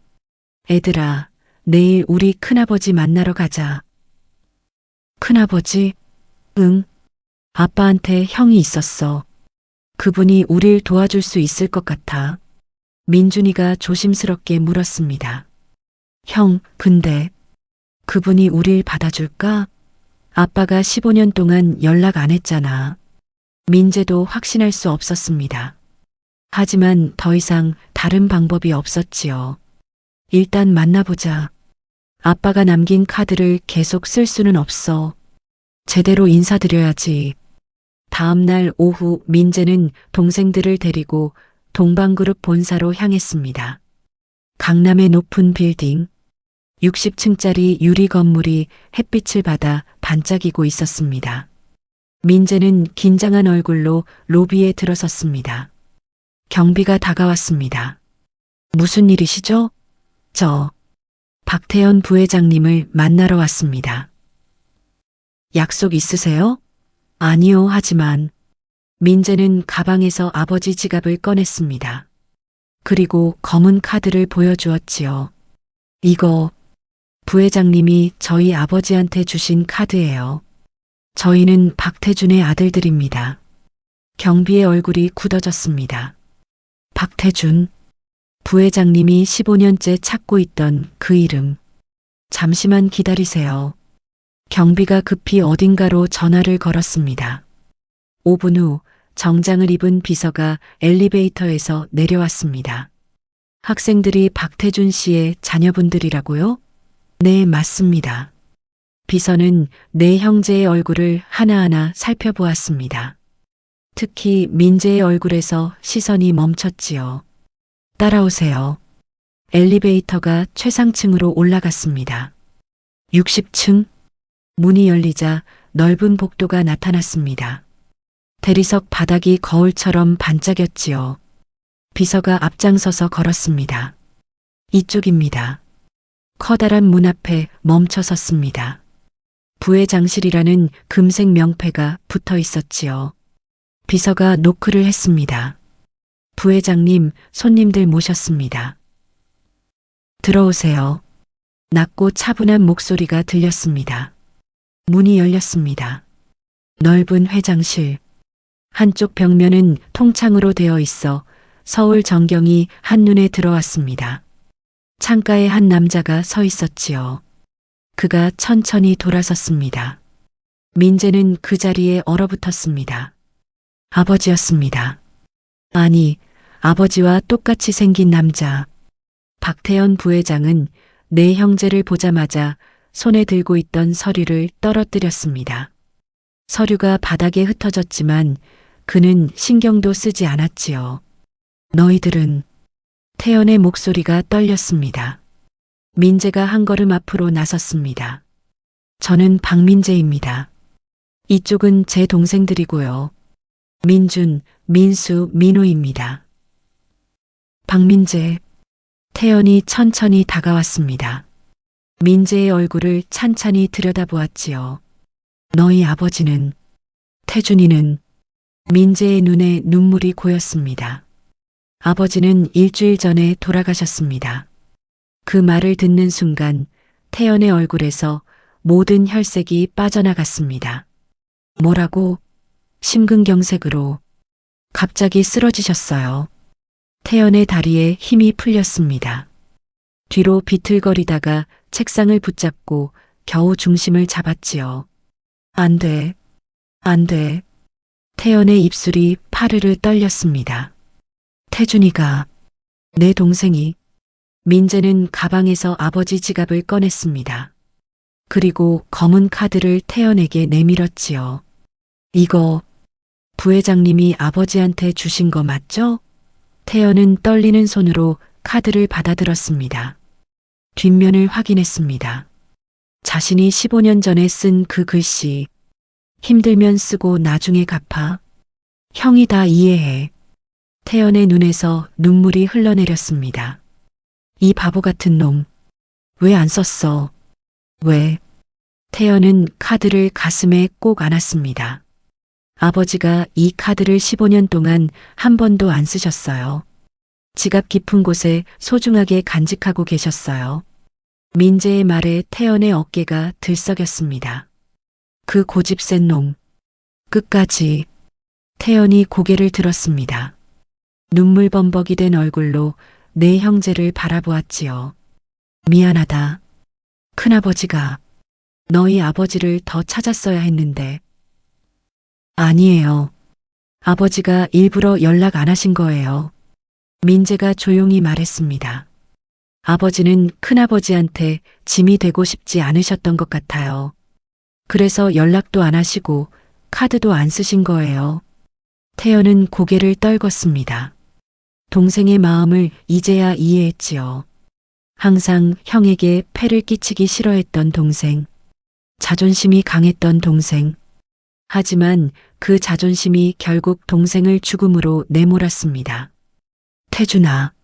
애들아, 내일 우리 큰아버지 만나러 가자. 큰아버지? 응. 아빠한테 형이 있었어. 그분이 우릴 도와줄 수 있을 것 같아. 민준이가 조심스럽게 물었습니다. 형, 근데 그분이 우릴 받아줄까? 아빠가 15년 동안 연락 안 했잖아. 민재도 확신할 수 없었습니다. 하지만 더 이상 다른 방법이 없었지요. 일단 만나보자. 아빠가 남긴 카드를 계속 쓸 수는 없어. 제대로 인사드려야지. 다음 날 오후 민재는 동생들을 데리고 동방그룹 본사로 향했습니다. 강남의 높은 빌딩, 60층짜리 유리 건물이 햇빛을 받아 반짝이고 있었습니다. 민재는 긴장한 얼굴로 로비에 들어섰습니다. 경비가 다가왔습니다. 무슨 일이시죠? 저 박태현 부회장님을 만나러 왔습니다. 약속 있으세요? 아니요, 하지만 민재는 가방에서 아버지 지갑을 꺼냈습니다. 그리고 검은 카드를 보여주었지요. 이거 부회장님이 저희 아버지한테 주신 카드예요. 저희는 박태준의 아들들입니다. 경비의 얼굴이 굳어졌습니다. 박태준, 부회장님이 15년째 찾고 있던 그 이름. 잠시만 기다리세요. 경비가 급히 어딘가로 전화를 걸었습니다. 5분 후 정장을 입은 비서가 엘리베이터에서 내려왔습니다. 학생들이 박태준 씨의 자녀분들이라고요? 네, 맞습니다. 비서는 네 형제의 얼굴을 하나하나 살펴보았습니다. 특히 민재의 얼굴에서 시선이 멈췄지요. 따라오세요. 엘리베이터가 최상층으로 올라갔습니다. 60층. 문이 열리자 넓은 복도가 나타났습니다. 대리석 바닥이 거울처럼 반짝였지요. 비서가 앞장서서 걸었습니다. 이쪽입니다. 커다란 문 앞에 멈춰 섰습니다. 부회장실이라는 금색 명패가 붙어 있었지요. 비서가 노크를 했습니다. 부회장님, 손님들 모셨습니다. 들어오세요. 낮고 차분한 목소리가 들렸습니다. 문이 열렸습니다. 넓은 회장실. 한쪽 벽면은 통창으로 되어 있어 서울 전경이 한눈에 들어왔습니다. 창가에 한 남자가 서 있었지요. 그가 천천히 돌아섰습니다. 민재는 그 자리에 얼어붙었습니다. 아버지였습니다. 아니, 아버지와 똑같이 생긴 남자. 박태현 부회장은 네 형제를 보자마자 손에 들고 있던 서류를 떨어뜨렸습니다. 서류가 바닥에 흩어졌지만 그는 신경도 쓰지 않았지요. 너희들은. 태연의 목소리가 떨렸습니다. 민재가 한 걸음 앞으로 나섰습니다. 저는 박민재입니다. 이쪽은 제 동생들이고요. 민준, 민수, 민호입니다. 박민재. 태연이 천천히 다가왔습니다. 민재의 얼굴을 찬찬히 들여다보았지요. 너희 아버지는? 태준이는? 민재의 눈에 눈물이 고였습니다. 아버지는 일주일 전에 돌아가셨습니다. 그 말을 듣는 순간 태연의 얼굴에서 모든 혈색이 빠져나갔습니다. 뭐라고? 심근경색으로. 갑자기 쓰러지셨어요. 태연의 다리에 힘이 풀렸습니다. 뒤로 비틀거리다가 책상을 붙잡고 겨우 중심을 잡았지요. 안 돼. 안 돼. 태연의 입술이 파르르 떨렸습니다. 태준이가, 내 동생이. 민재는 가방에서 아버지 지갑을 꺼냈습니다. 그리고 검은 카드를 태연에게 내밀었지요. 이거 부회장님이 아버지한테 주신 거 맞죠? 태연은 떨리는 손으로 카드를 받아들었습니다. 뒷면을 확인했습니다. 자신이 15년 전에 쓴 그 글씨. 힘들면 쓰고 나중에 갚아. 형이 다 이해해. 태연의 눈에서 눈물이 흘러내렸습니다. 이 바보 같은 놈. 왜 안 썼어? 왜? 태연은 카드를 가슴에 꼭 안았습니다. 아버지가 이 카드를 15년 동안 한 번도 안 쓰셨어요. 지갑 깊은 곳에 소중하게 간직하고 계셨어요. 민재의 말에 태연의 어깨가 들썩였습니다. 그 고집센 놈. 끝까지. 태연이 고개를 들었습니다. 눈물 범벅이 된 얼굴로 내 형제를 바라보았지요. 미안하다. 큰아버지가 너희 아버지를 더 찾았어야 했는데. 아니에요. 아버지가 일부러 연락 안 하신 거예요. 민재가 조용히 말했습니다. 아버지는 큰아버지한테 짐이 되고 싶지 않으셨던 것 같아요. 그래서 연락도 안 하시고 카드도 안 쓰신 거예요. 태연은 고개를 떨궜습니다. 동생의 마음을 이제야 이해했지요. 항상 형에게 폐를 끼치기 싫어했던 동생. 자존심이 강했던 동생. 하지만 그 자존심이 결국 동생을 죽음으로 내몰았습니다. 태준아,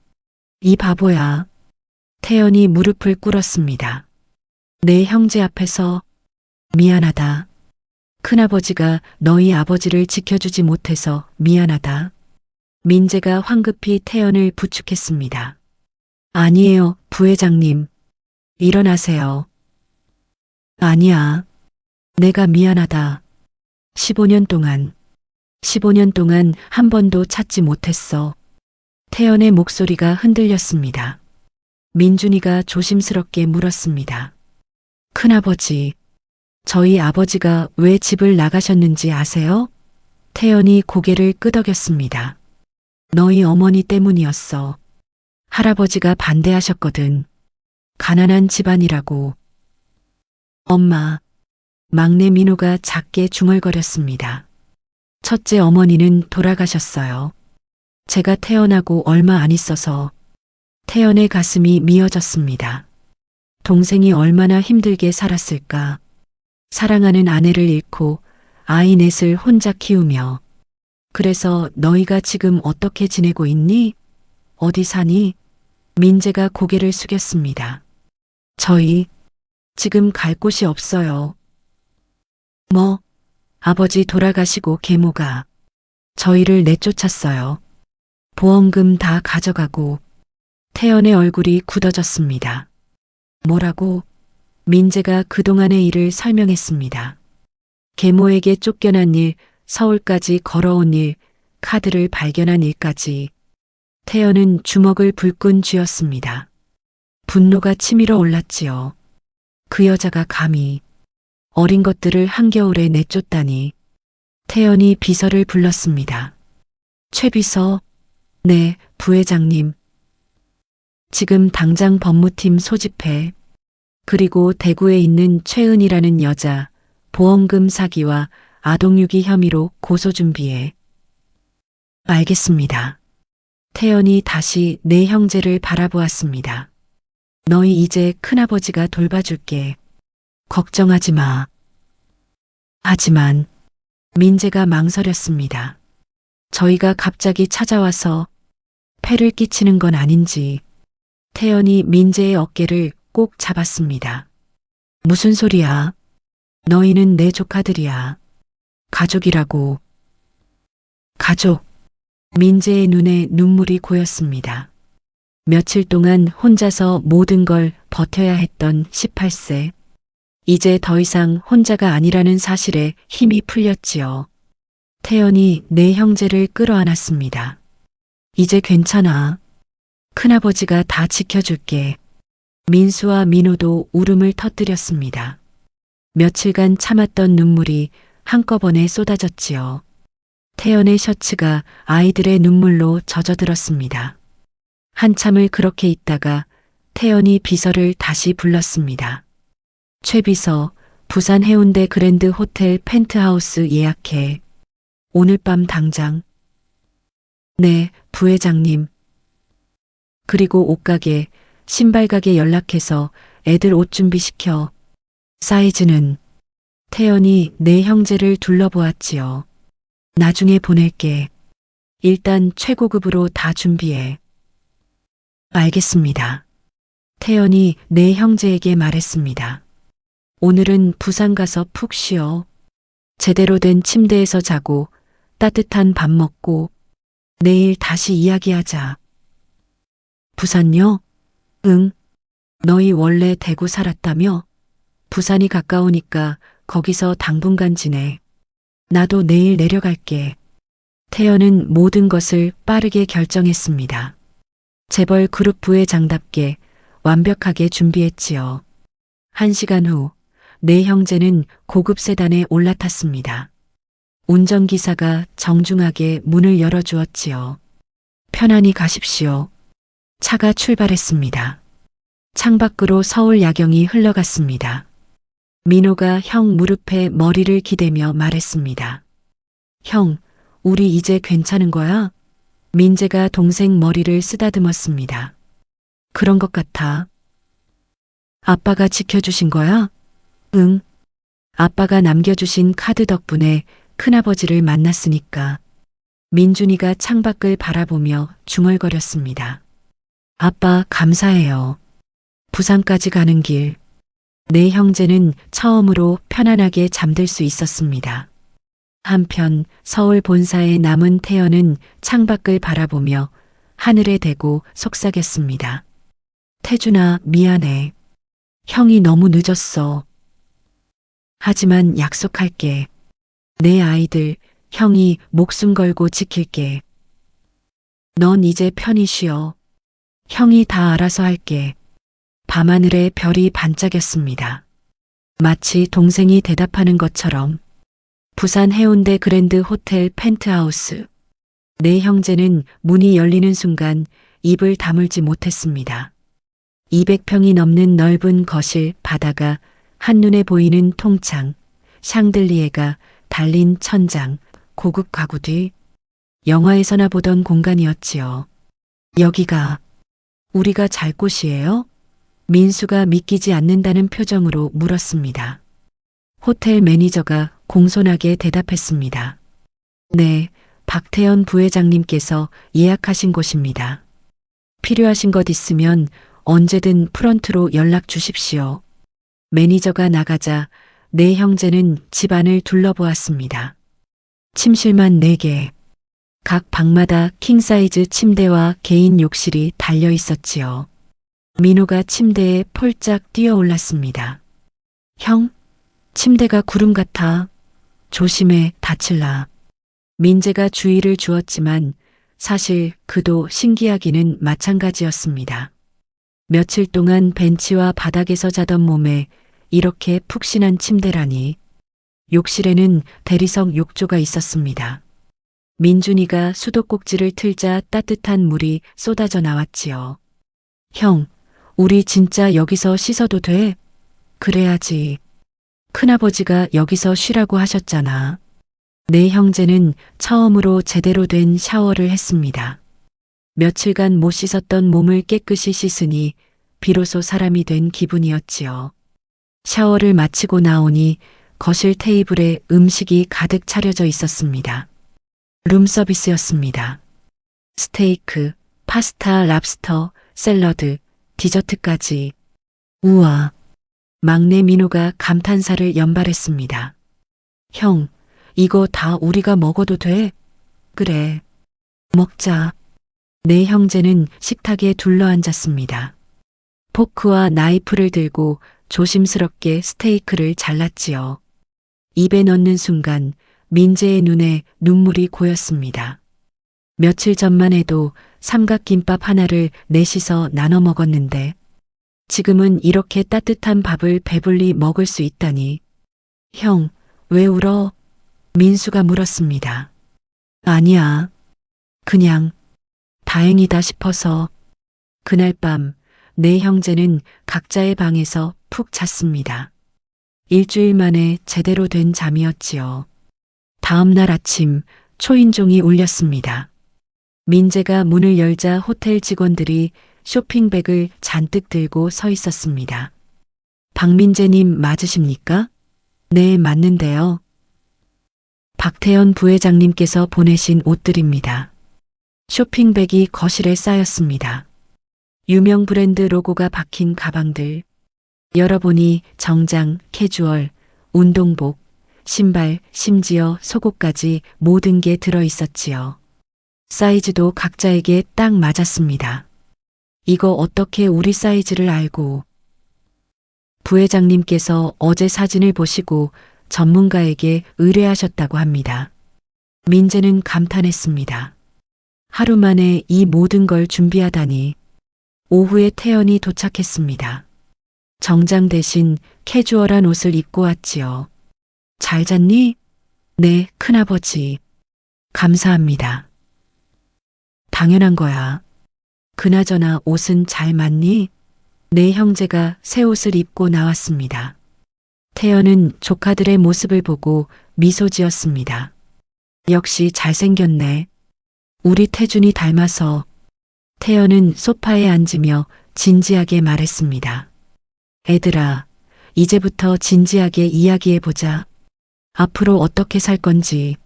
이 바보야. 태연이 무릎을 꿇었습니다. 내 형제 앞에서 미안하다. 큰아버지가 너희 아버지를 지켜주지 못해서 미안하다. 민재가 황급히 태연을 부축했습니다. 아니에요, 부회장님. 일어나세요. 아니야. 내가 미안하다. 15년 동안 한 번도 찾지 못했어. 태연의 목소리가 흔들렸습니다. 민준이가 조심스럽게 물었습니다. 큰아버지, 저희 아버지가 왜 집을 나가셨는지 아세요? 태연이 고개를 끄덕였습니다. 너희 어머니 때문이었어. 할아버지가 반대하셨거든. 가난한 집안이라고. 엄마. 막내 민호가 작게 중얼거렸습니다. 첫째 어머니는 돌아가셨어요. 제가 태어나고 얼마 안 있어서. 태연의 가슴이 미어졌습니다. 동생이 얼마나 힘들게 살았을까. 사랑하는 아내를 잃고 아이 넷을 혼자 키우며. 그래서 너희가 지금 어떻게 지내고 있니? 어디 사니? 민재가 고개를 숙였습니다. 저희 지금 갈 곳이 없어요. 뭐? 아버지 돌아가시고 계모가 저희를 내쫓았어요. 보험금 다 가져가고. 태연의 얼굴이 굳어졌습니다. 뭐라고? 민재가 그동안의 일을 설명했습니다. 계모에게 쫓겨난 일, 서울까지 걸어온 일, 카드를 발견한 일까지. 태연은 주먹을 불끈 쥐었습니다. 분노가 치밀어 올랐지요. 그 여자가 감히 어린 것들을 한겨울에 내쫓다니. 태연이 비서를 불렀습니다. 최 비서. 네, 부회장님. 지금 당장 법무팀 소집해. 그리고 대구에 있는 최은이라는 여자 보험금 사기와 아동유기 혐의로 고소 준비해. 알겠습니다. 태연이 다시 내 형제를 바라보았습니다. 너희 이제 큰아버지가 돌봐줄게. 걱정하지 마. 하지만 민재가 망설였습니다. 저희가 갑자기 찾아와서 폐를 끼치는 건 아닌지. 태연이 민재의 어깨를 꼭 잡았습니다. 무슨 소리야? 너희는 내 조카들이야. 가족이라고. 가족. 민재의 눈에 눈물이 고였습니다. 며칠 동안 혼자서 모든 걸 버텨야 했던 18세. 이제 더 이상 혼자가 아니라는 사실에 힘이 풀렸지요. 태연이 내 형제를 끌어안았습니다. 이제 괜찮아. 큰아버지가 다 지켜줄게. 민수와 민호도 울음을 터뜨렸습니다. 며칠간 참았던 눈물이 한꺼번에 쏟아졌지요. 태연의 셔츠가 아이들의 눈물로 젖어들었습니다. 한참을 그렇게 있다가 태연이 비서를 다시 불렀습니다. 최 비서, 부산 해운대 그랜드 호텔 펜트하우스 예약해. 오늘 밤 당장. 네, 부회장님. 그리고 옷가게, 신발가게 연락해서 애들 옷 준비시켜. 사이즈는? 태연이 내 형제를 둘러보았지요. 나중에 보낼게. 일단 최고급으로 다 준비해. 알겠습니다. 태연이 내 형제에게 말했습니다. 오늘은 부산 가서 푹 쉬어. 제대로 된 침대에서 자고 따뜻한 밥 먹고 내일 다시 이야기하자. 부산요? 응. 너희 원래 대구 살았다며? 부산이 가까우니까 거기서 당분간 지내. 나도 내일 내려갈게. 태연은 모든 것을 빠르게 결정했습니다. 재벌 그룹 부회장답게 완벽하게 준비했지요. 1시간 후, 내 형제는 고급 세단에 올라탔습니다. 운전기사가 정중하게 문을 열어주었지요. 편안히 가십시오. 차가 출발했습니다. 창밖으로 서울 야경이 흘러갔습니다. 민호가 형 무릎에 머리를 기대며 말했습니다. 형, 우리 이제 괜찮은 거야? 민재가 동생 머리를 쓰다듬었습니다. 그런 것 같아. 아빠가 지켜주신 거야? 응. 아빠가 남겨주신 카드 덕분에 큰아버지를 만났으니까. 민준이가 창밖을 바라보며 중얼거렸습니다. 아빠 감사해요. 부산까지 가는 길. 내 형제는 처음으로 편안하게 잠들 수 있었습니다. 한편 서울 본사에 남은 태연은 창밖을 바라보며 하늘에 대고 속삭였습니다. 태준아, 미안해. 형이 너무 늦었어. 하지만 약속할게. 내 아이들, 형이 목숨 걸고 지킬게. 넌 이제 편히 쉬어. 형이 다 알아서 할게. 밤하늘에 별이 반짝였습니다. 마치 동생이 대답하는 것처럼. 부산 해운대 그랜드 호텔 펜트하우스. 내 형제는 문이 열리는 순간 입을 다물지 못했습니다. 200평이 넘는 넓은 거실 바다가 한눈에 보이는 통창, 샹들리에가 달린 천장, 고급 가구 뒤 영화에서나 보던 공간이었지요. 여기가 우리가 잘 곳이에요? 민수가 믿기지 않는다는 표정으로 물었습니다. 호텔 매니저가 공손하게 대답했습니다. 네, 박태연 부회장님께서 예약하신 곳입니다. 필요하신 것 있으면 언제든 프런트로 연락 주십시오. 매니저가 나가자 내 형제는 집안을 둘러보았습니다. 침실만 4개. 각 방마다 킹사이즈 침대와 개인 욕실이 달려 있었지요. 민호가 침대에 폴짝 뛰어 올랐습니다. 형, 침대가 구름 같아. 조심해, 다칠라. 민재가 주의를 주었지만 사실 그도 신기하기는 마찬가지였습니다. 며칠 동안 벤치와 바닥에서 자던 몸에 이렇게 푹신한 침대라니. 욕실에는 대리석 욕조가 있었습니다. 민준이가 수도꼭지를 틀자 따뜻한 물이 쏟아져 나왔지요. 형, 우리 진짜 여기서 씻어도 돼? 그래야지. 큰아버지가 여기서 쉬라고 하셨잖아. 내 형제는 처음으로 제대로 된 샤워를 했습니다. 며칠간 못 씻었던 몸을 깨끗이 씻으니 비로소 사람이 된 기분이었지요. 샤워를 마치고 나오니 거실 테이블에 음식이 가득 차려져 있었습니다. 룸서비스였습니다. 스테이크, 파스타, 랍스터, 샐러드, 디저트까지. 우와. 막내 민호가 감탄사를 연발했습니다. 형, 이거 다 우리가 먹어도 돼? 그래. 먹자. 내 형제는 식탁에 둘러앉았습니다. 포크와 나이프를 들고 조심스럽게 스테이크를 잘랐지요. 입에 넣는 순간 민재의 눈에 눈물이 고였습니다. 며칠 전만 해도 삼각김밥 하나를 넷이서 나눠 먹었는데 지금은 이렇게 따뜻한 밥을 배불리 먹을 수 있다니. 형, 왜 울어? 민수가 물었습니다. 아니야. 그냥 다행이다 싶어서. 그날 밤 내 형제는 각자의 방에서 푹 잤습니다. 일주일 만에 제대로 된 잠이었지요. 다음 날 아침 초인종이 울렸습니다. 민재가 문을 열자 호텔 직원들이 쇼핑백을 잔뜩 들고 서 있었습니다. 박민재님 맞으십니까? 네, 맞는데요. 박태현 부회장님께서 보내신 옷들입니다. 쇼핑백이 거실에 쌓였습니다. 유명 브랜드 로고가 박힌 가방들. 열어보니 정장, 캐주얼, 운동복, 신발, 심지어 속옷까지 모든 게 들어 있었지요. 사이즈도 각자에게 딱 맞았습니다. 이거 어떻게 우리 사이즈를 알고? 부회장님께서 어제 사진을 보시고 전문가에게 의뢰하셨다고 합니다. 민재는 감탄했습니다. 하루 만에 이 모든 걸 준비하다니. 오후에 태연이 도착했습니다. 정장 대신 캐주얼한 옷을 입고 왔지요. 잘 잤니? 네, 큰아버지. 감사합니다. 당연한 거야. 그나저나 옷은 잘 맞니? 내 형제가 새 옷을 입고 나왔습니다. 태연은 조카들의 모습을 보고 미소 지었습니다. 역시 잘생겼네. 우리 태준이 닮아서. 태연은 소파에 앉으며 진지하게 말했습니다. 애들아, 이제부터 진지하게 이야기해보자. 앞으로 어떻게 살 건지.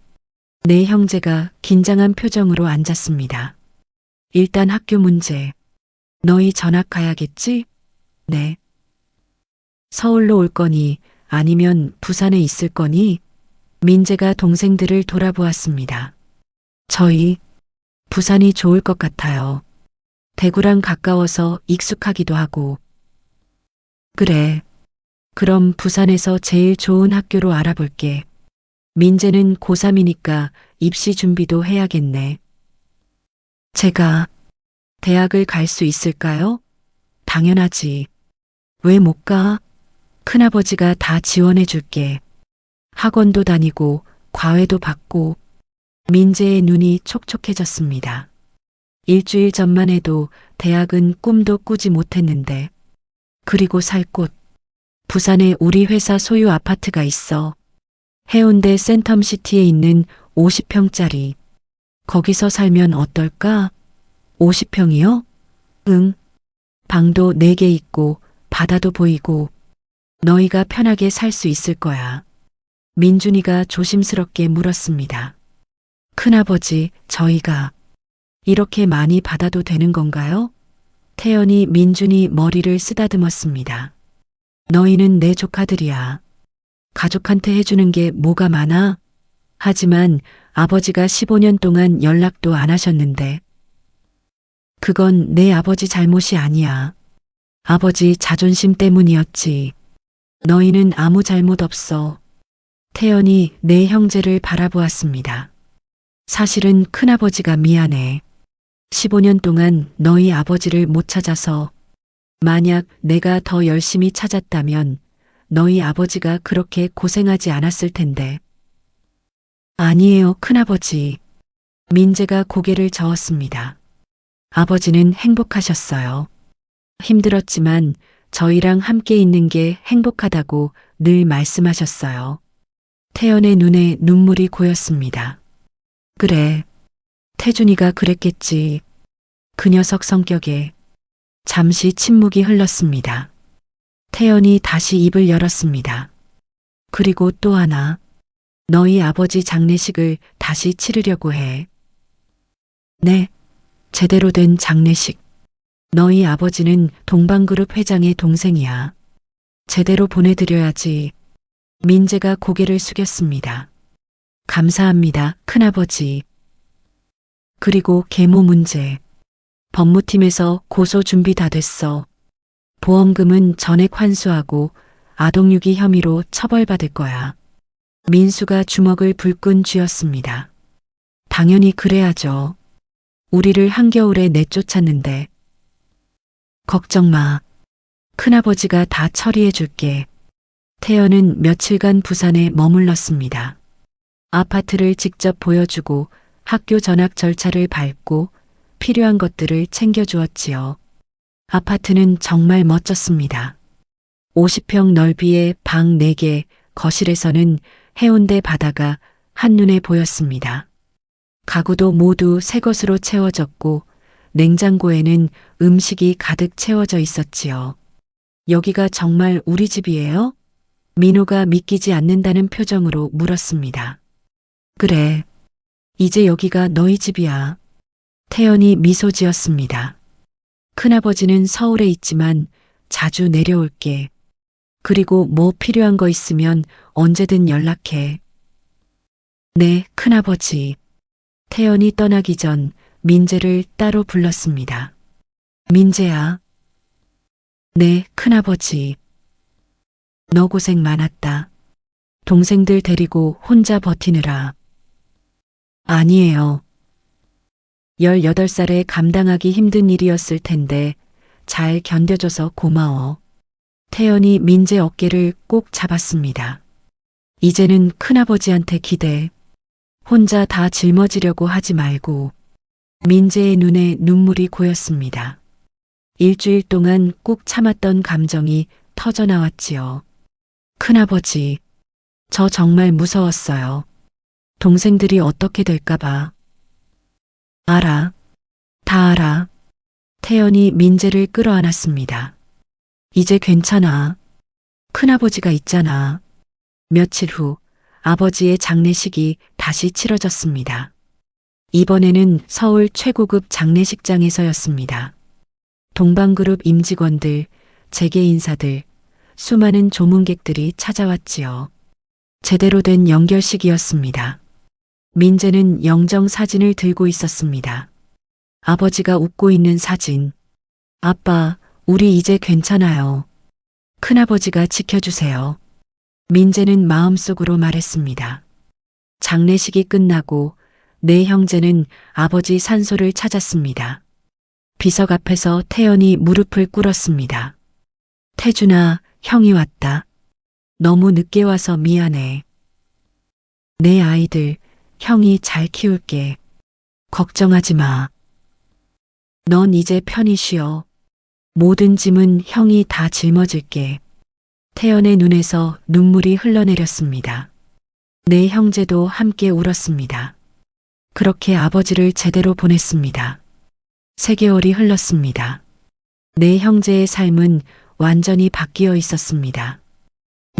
내 형제가 긴장한 표정으로 앉았습니다. 일단 학교 문제. 너희 전학 가야겠지? 네. 서울로 올 거니 아니면 부산에 있을 거니? 민재가 동생들을 돌아보았습니다. 저희 부산이 좋을 것 같아요. 대구랑 가까워서 익숙하기도 하고. 그래. 그럼 부산에서 제일 좋은 학교로 알아볼게. 민재는 고3이니까 입시 준비도 해야겠네. 제가 대학을 갈 수 있을까요? 당연하지. 왜 못 가? 큰아버지가 다 지원해 줄게. 학원도 다니고 과외도 받고. 민재의 눈이 촉촉해졌습니다. 일주일 전만 해도 대학은 꿈도 꾸지 못했는데. 그리고 살 곳. 부산에 우리 회사 소유 아파트가 있어. 해운대 센텀시티에 있는 50평짜리. 거기서 살면 어떨까? 50평이요? 응. 방도 4개 있고 바다도 보이고 너희가 편하게 살 수 있을 거야. 민준이가 조심스럽게 물었습니다. 큰아버지, 저희가 이렇게 많이 받아도 되는 건가요? 태연이 민준이 머리를 쓰다듬었습니다. 너희는 내 조카들이야. 가족한테 해주는 게 뭐가 많아? 하지만 아버지가 15년 동안 연락도 안 하셨는데. 그건 내 아버지 잘못이 아니야. 아버지 자존심 때문이었지. 너희는 아무 잘못 없어. 태연이 내 형제를 바라보았습니다. 사실은 큰아버지가 미안해. 15년 동안 너희 아버지를 못 찾아서. 만약 내가 더 열심히 찾았다면 너희 아버지가 그렇게 고생하지 않았을 텐데. 아니에요, 큰아버지. 민재가 고개를 저었습니다. 아버지는 행복하셨어요. 힘들었지만 저희랑 함께 있는 게 행복하다고 늘 말씀하셨어요. 태연의 눈에 눈물이 고였습니다. 그래, 태준이가 그랬겠지. 그 녀석 성격에. 잠시 침묵이 흘렀습니다. 태연이 다시 입을 열었습니다. 그리고 또 하나. 너희 아버지 장례식을 다시 치르려고 해. 네, 제대로 된 장례식. 너희 아버지는 동방그룹 회장의 동생이야. 제대로 보내드려야지. 민재가 고개를 숙였습니다. 감사합니다, 큰아버지. 그리고 계모 문제. 법무팀에서 고소 준비 다 됐어. 보험금은 전액 환수하고 아동유기 혐의로 처벌받을 거야. 민수가 주먹을 불끈 쥐었습니다. 당연히 그래야죠. 우리를 한겨울에 내쫓았는데. 걱정 마. 큰아버지가 다 처리해 줄게. 태연은 며칠간 부산에 머물렀습니다. 아파트를 직접 보여주고 학교 전학 절차를 밟고 필요한 것들을 챙겨주었지요. 아파트는 정말 멋졌습니다. 50평 넓이의 방 4개, 거실에서는 해운대 바다가 한눈에 보였습니다. 가구도 모두 새 것으로 채워졌고 냉장고에는 음식이 가득 채워져 있었지요. 여기가 정말 우리 집이에요? 민호가 믿기지 않는다는 표정으로 물었습니다. 그래. 이제 여기가 너희 집이야. 태연이 미소 지었습니다. 큰아버지는 서울에 있지만 자주 내려올게. 그리고 뭐 필요한 거 있으면 언제든 연락해. 네, 큰아버지. 태연이 떠나기 전 민재를 따로 불렀습니다. 민재야. 네, 큰아버지. 너 고생 많았다. 동생들 데리고 혼자 버티느라. 아니에요. 18살에 감당하기 힘든 일이었을 텐데 잘 견뎌줘서 고마워. 태연이 민재 어깨를 꼭 잡았습니다. 이제는 큰아버지한테 기대. 혼자 다 짊어지려고 하지 말고. 민재의 눈에 눈물이 고였습니다. 일주일 동안 꾹 참았던 감정이 터져 나왔지요. 큰아버지, 저 정말 무서웠어요. 동생들이 어떻게 될까봐. 알아. 다 알아. 태연이 민재를 끌어안았습니다. 이제 괜찮아. 큰아버지가 있잖아. 며칠 후 아버지의 장례식이 다시 치러졌습니다. 이번에는 서울 최고급 장례식장에서였습니다. 동방그룹 임직원들, 재계 인사들, 수많은 조문객들이 찾아왔지요. 제대로 된 연결식이었습니다. 민재는 영정 사진을 들고 있었습니다. 아버지가 웃고 있는 사진. 아빠, 우리 이제 괜찮아요. 큰아버지가 지켜주세요. 민재는 마음속으로 말했습니다. 장례식이 끝나고 내 형제는 아버지 산소를 찾았습니다. 비석 앞에서 태연이 무릎을 꿇었습니다. 태준아, 형이 왔다. 너무 늦게 와서 미안해. 내 아이들, 형이 잘 키울게. 걱정하지 마. 넌 이제 편히 쉬어. 모든 짐은 형이 다 짊어질게. 태연의 눈에서 눈물이 흘러내렸습니다. 내 형제도 함께 울었습니다. 그렇게 아버지를 제대로 보냈습니다. 3개월이 흘렀습니다. 내 형제의 삶은 완전히 바뀌어 있었습니다.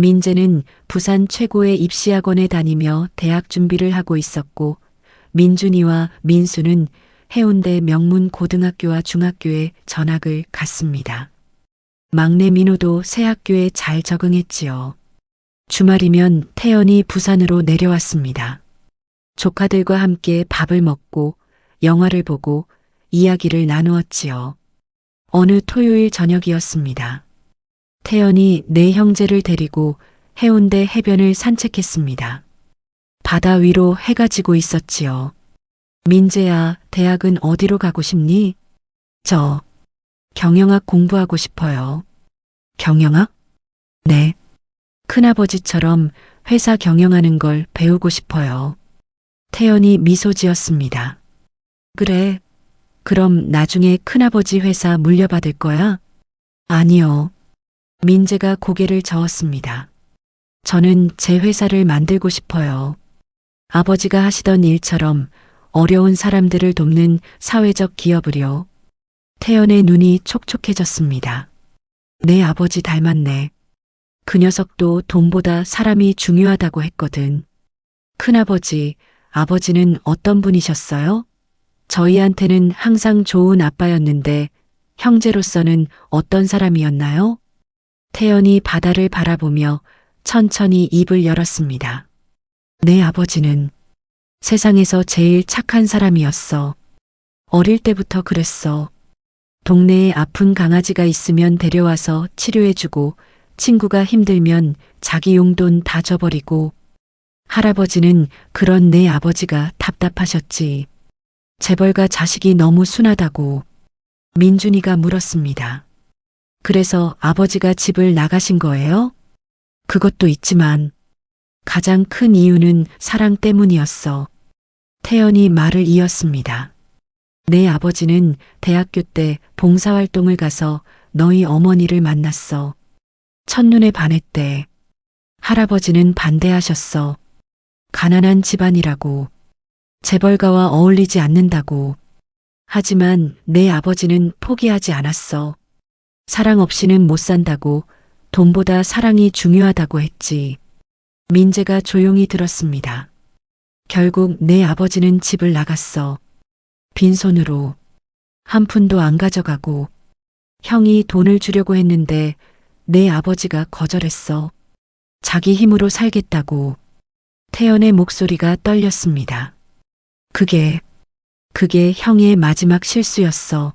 민재는 부산 최고의 입시학원에 다니며 대학 준비를 하고 있었고, 민준이와 민수는 해운대 명문 고등학교와 중학교에 전학을 갔습니다. 막내 민호도 새 학교에 잘 적응했지요. 주말이면 태연이 부산으로 내려왔습니다. 조카들과 함께 밥을 먹고 영화를 보고 이야기를 나누었지요. 어느 토요일 저녁이었습니다. 태연이 내 형제를 데리고 해운대 해변을 산책했습니다. 바다 위로 해가 지고 있었지요. 민재야, 대학은 어디로 가고 싶니? 저 경영학 공부하고 싶어요. 경영학? 네. 큰아버지처럼 회사 경영하는 걸 배우고 싶어요. 태연이 미소 지었습니다. 그래. 그럼 나중에 큰아버지 회사 물려받을 거야? 아니요. 민재가 고개를 저었습니다. 저는 제 회사를 만들고 싶어요. 아버지가 하시던 일처럼 어려운 사람들을 돕는 사회적 기업을요. 태연의 눈이 촉촉해졌습니다. 내 아버지 닮았네. 그 녀석도 돈보다 사람이 중요하다고 했거든. 큰아버지, 아버지는 어떤 분이셨어요? 저희한테는 항상 좋은 아빠였는데 형제로서는 어떤 사람이었나요? 태연이 바다를 바라보며 천천히 입을 열었습니다. 내 아버지는 세상에서 제일 착한 사람이었어. 어릴 때부터 그랬어. 동네에 아픈 강아지가 있으면 데려와서 치료해주고 친구가 힘들면 자기 용돈 다 줘버리고 할아버지는 그런 내 아버지가 답답하셨지. 재벌가 자식이 너무 순하다고 민준이가 물었습니다. 그래서 아버지가 집을 나가신 거예요? 그것도 있지만 가장 큰 이유는 사랑 때문이었어. 태연이 말을 이었습니다. 내 아버지는 대학교 때 봉사활동을 가서 너희 어머니를 만났어. 첫눈에 반했대. 할아버지는 반대하셨어. 가난한 집안이라고. 재벌가와 어울리지 않는다고. 하지만 내 아버지는 포기하지 않았어. 사랑 없이는 못 산다고, 돈보다 사랑이 중요하다고 했지. 민재가 조용히 들었습니다. 결국 내 아버지는 집을 나갔어. 빈손으로. 한 푼도 안 가져가고. 형이 돈을 주려고 했는데 내 아버지가 거절했어. 자기 힘으로 살겠다고. 태연의 목소리가 떨렸습니다. 그게 형의 마지막 실수였어.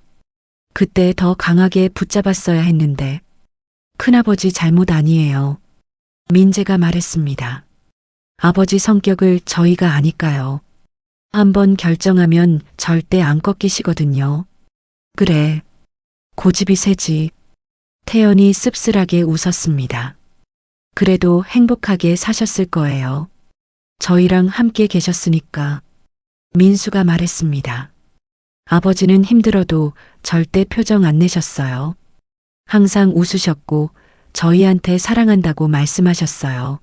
그때 더 강하게 붙잡았어야 했는데. 큰아버지 잘못 아니에요. 민재가 말했습니다. 아버지 성격을 저희가 아니까요. 한번 결정하면 절대 안 꺾이시거든요. 그래. 고집이 세지. 태연이 씁쓸하게 웃었습니다. 그래도 행복하게 사셨을 거예요. 저희랑 함께 계셨으니까. 민수가 말했습니다. 아버지는 힘들어도 절대 표정 안 내셨어요. 항상 웃으셨고 저희한테 사랑한다고 말씀하셨어요.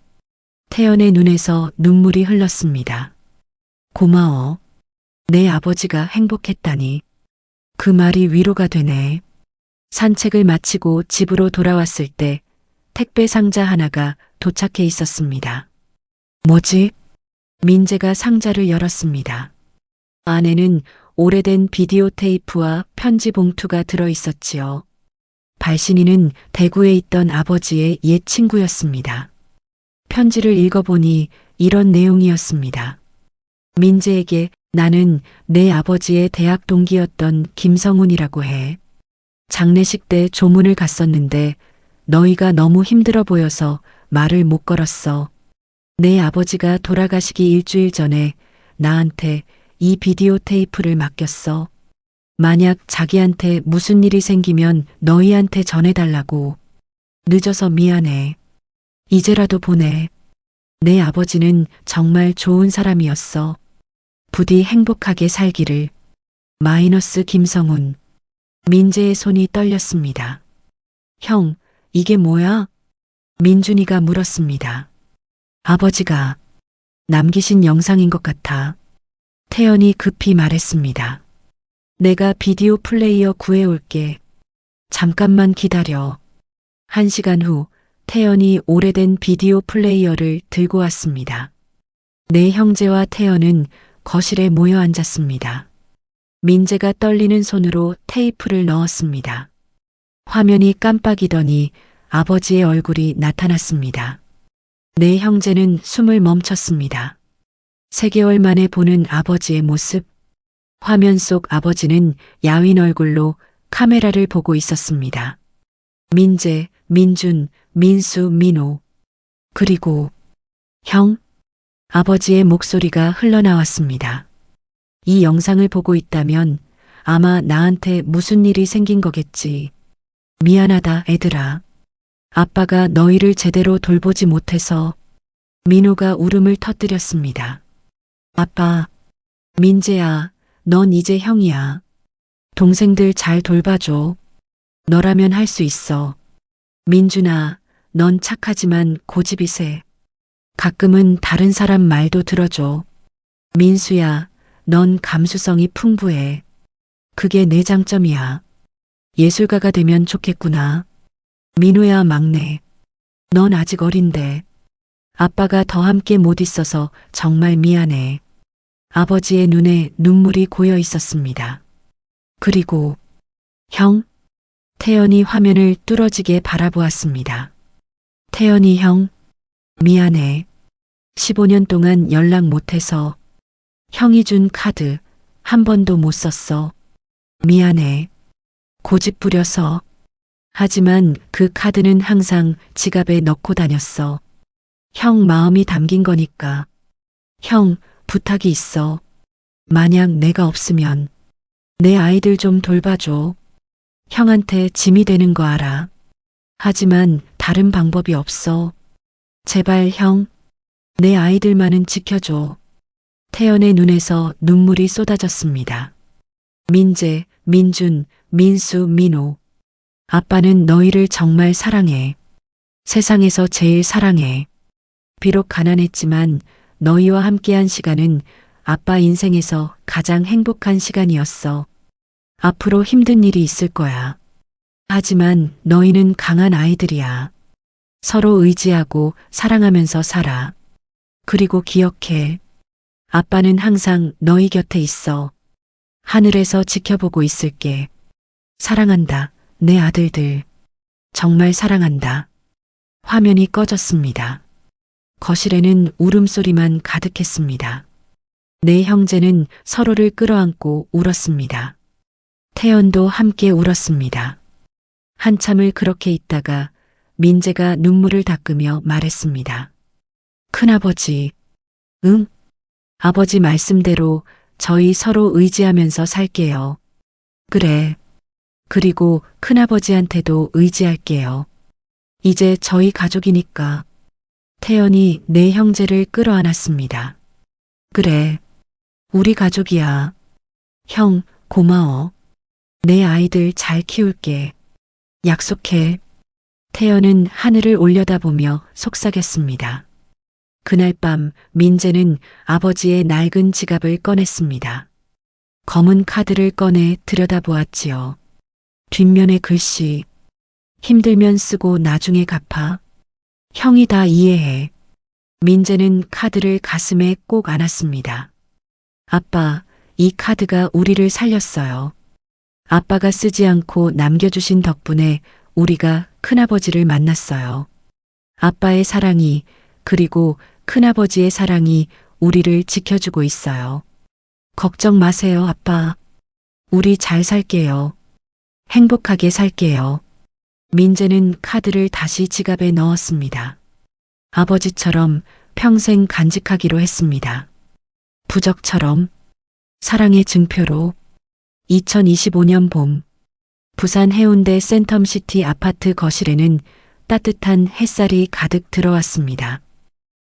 태연의 눈에서 눈물이 흘렀습니다. 고마워. 내 아버지가 행복했다니. 그 말이 위로가 되네. 산책을 마치고 집으로 돌아왔을 때 택배 상자 하나가 도착해 있었습니다. 뭐지? 민재가 상자를 열었습니다. 안에는 오래된 비디오 테이프와 편지 봉투가 들어 있었지요. 발신인은 대구에 있던 아버지의 옛 친구였습니다. 편지를 읽어보니 이런 내용이었습니다. 민재에게 나는 내 아버지의 대학 동기였던 김성훈이라고 해. 장례식 때 조문을 갔었는데 너희가 너무 힘들어 보여서 말을 못 걸었어. 내 아버지가 돌아가시기 일주일 전에 나한테 이 비디오 테이프를 맡겼어. 만약 자기한테 무슨 일이 생기면 너희한테 전해달라고. 늦어서 미안해. 이제라도 보내. 내 아버지는 정말 좋은 사람이었어. 부디 행복하게 살기를. 마이너스 김성훈. 민재의 손이 떨렸습니다. 형, 이게 뭐야? 민준이가 물었습니다. 아버지가 남기신 영상인 것 같아. 태연이 급히 말했습니다. 내가 비디오 플레이어 구해올게. 잠깐만 기다려. 1시간 후 태연이 오래된 비디오 플레이어를 들고 왔습니다. 내 형제와 태연은 거실에 모여 앉았습니다. 민재가 떨리는 손으로 테이프를 넣었습니다. 화면이 깜빡이더니 아버지의 얼굴이 나타났습니다. 내 형제는 숨을 멈췄습니다. 3개월 만에 보는 아버지의 모습. 화면 속 아버지는 야윈 얼굴로 카메라를 보고 있었습니다. 민재, 민준, 민수, 민호. 그리고 형? 아버지의 목소리가 흘러나왔습니다. 이 영상을 보고 있다면 아마 나한테 무슨 일이 생긴 거겠지. 미안하다, 애들아. 아빠가 너희를 제대로 돌보지 못해서. 민호가 울음을 터뜨렸습니다. 아빠, 민재야, 넌 이제 형이야. 동생들 잘 돌봐줘. 너라면 할 수 있어. 민준아, 넌 착하지만 고집이 세. 가끔은 다른 사람 말도 들어줘. 민수야, 넌 감수성이 풍부해. 그게 내 장점이야. 예술가가 되면 좋겠구나. 민호야, 막내. 넌 아직 어린데. 아빠가 더 함께 못 있어서 정말 미안해. 아버지의 눈에 눈물이 고여 있었습니다. 그리고 형? 태연이 화면을 뚫어지게 바라보았습니다. 태연이 형, 미안해. 15년 동안 연락 못해서. 형이 준 카드 한 번도 못 썼어. 미안해. 고집 부려서. 하지만 그 카드는 항상 지갑에 넣고 다녔어. 형 마음이 담긴 거니까. 형, 부탁이 있어. 만약 내가 없으면 내 아이들 좀 돌봐줘. 형한테 짐이 되는 거 알아. 하지만 다른 방법이 없어. 제발 형, 내 아이들만은 지켜줘. 태연의 눈에서 눈물이 쏟아졌습니다. 민재, 민준, 민수, 민호. 아빠는 너희를 정말 사랑해. 세상에서 제일 사랑해. 비록 가난했지만 너희와 함께한 시간은 아빠 인생에서 가장 행복한 시간이었어. 앞으로 힘든 일이 있을 거야. 하지만 너희는 강한 아이들이야. 서로 의지하고 사랑하면서 살아. 그리고 기억해. 아빠는 항상 너희 곁에 있어. 하늘에서 지켜보고 있을게. 사랑한다, 내 아들들. 정말 사랑한다. 화면이 꺼졌습니다. 거실에는 울음소리만 가득했습니다. 네 형제는 서로를 끌어안고 울었습니다. 태연도 함께 울었습니다. 한참을 그렇게 있다가 민재가 눈물을 닦으며 말했습니다. 큰아버지, 응? 아버지 말씀대로 저희 서로 의지하면서 살게요. 그래. 그리고 큰아버지한테도 의지할게요. 이제 저희 가족이니까. 태연이 네 형제를 끌어안았습니다. 그래. 우리 가족이야. 형, 고마워. 내 아이들 잘 키울게. 약속해. 태연은 하늘을 올려다보며 속삭였습니다. 그날 밤 민재는 아버지의 낡은 지갑을 꺼냈습니다. 검은 카드를 꺼내 들여다보았지요. 뒷면의 글씨. 힘들면 쓰고 나중에 갚아. 형이 다 이해해. 민재는 카드를 가슴에 꼭 안았습니다. 아빠, 이 카드가 우리를 살렸어요. 아빠가 쓰지 않고 남겨주신 덕분에 우리가 큰아버지를 만났어요. 아빠의 사랑이, 그리고 큰아버지의 사랑이 우리를 지켜주고 있어요. 걱정 마세요, 아빠. 우리 잘 살게요. 행복하게 살게요. 민재는 카드를 다시 지갑에 넣었습니다. 아버지처럼 평생 간직하기로 했습니다. 부적처럼, 사랑의 증표로. 2025년 봄, 부산 해운대 센텀시티 아파트 거실에는 따뜻한 햇살이 가득 들어왔습니다.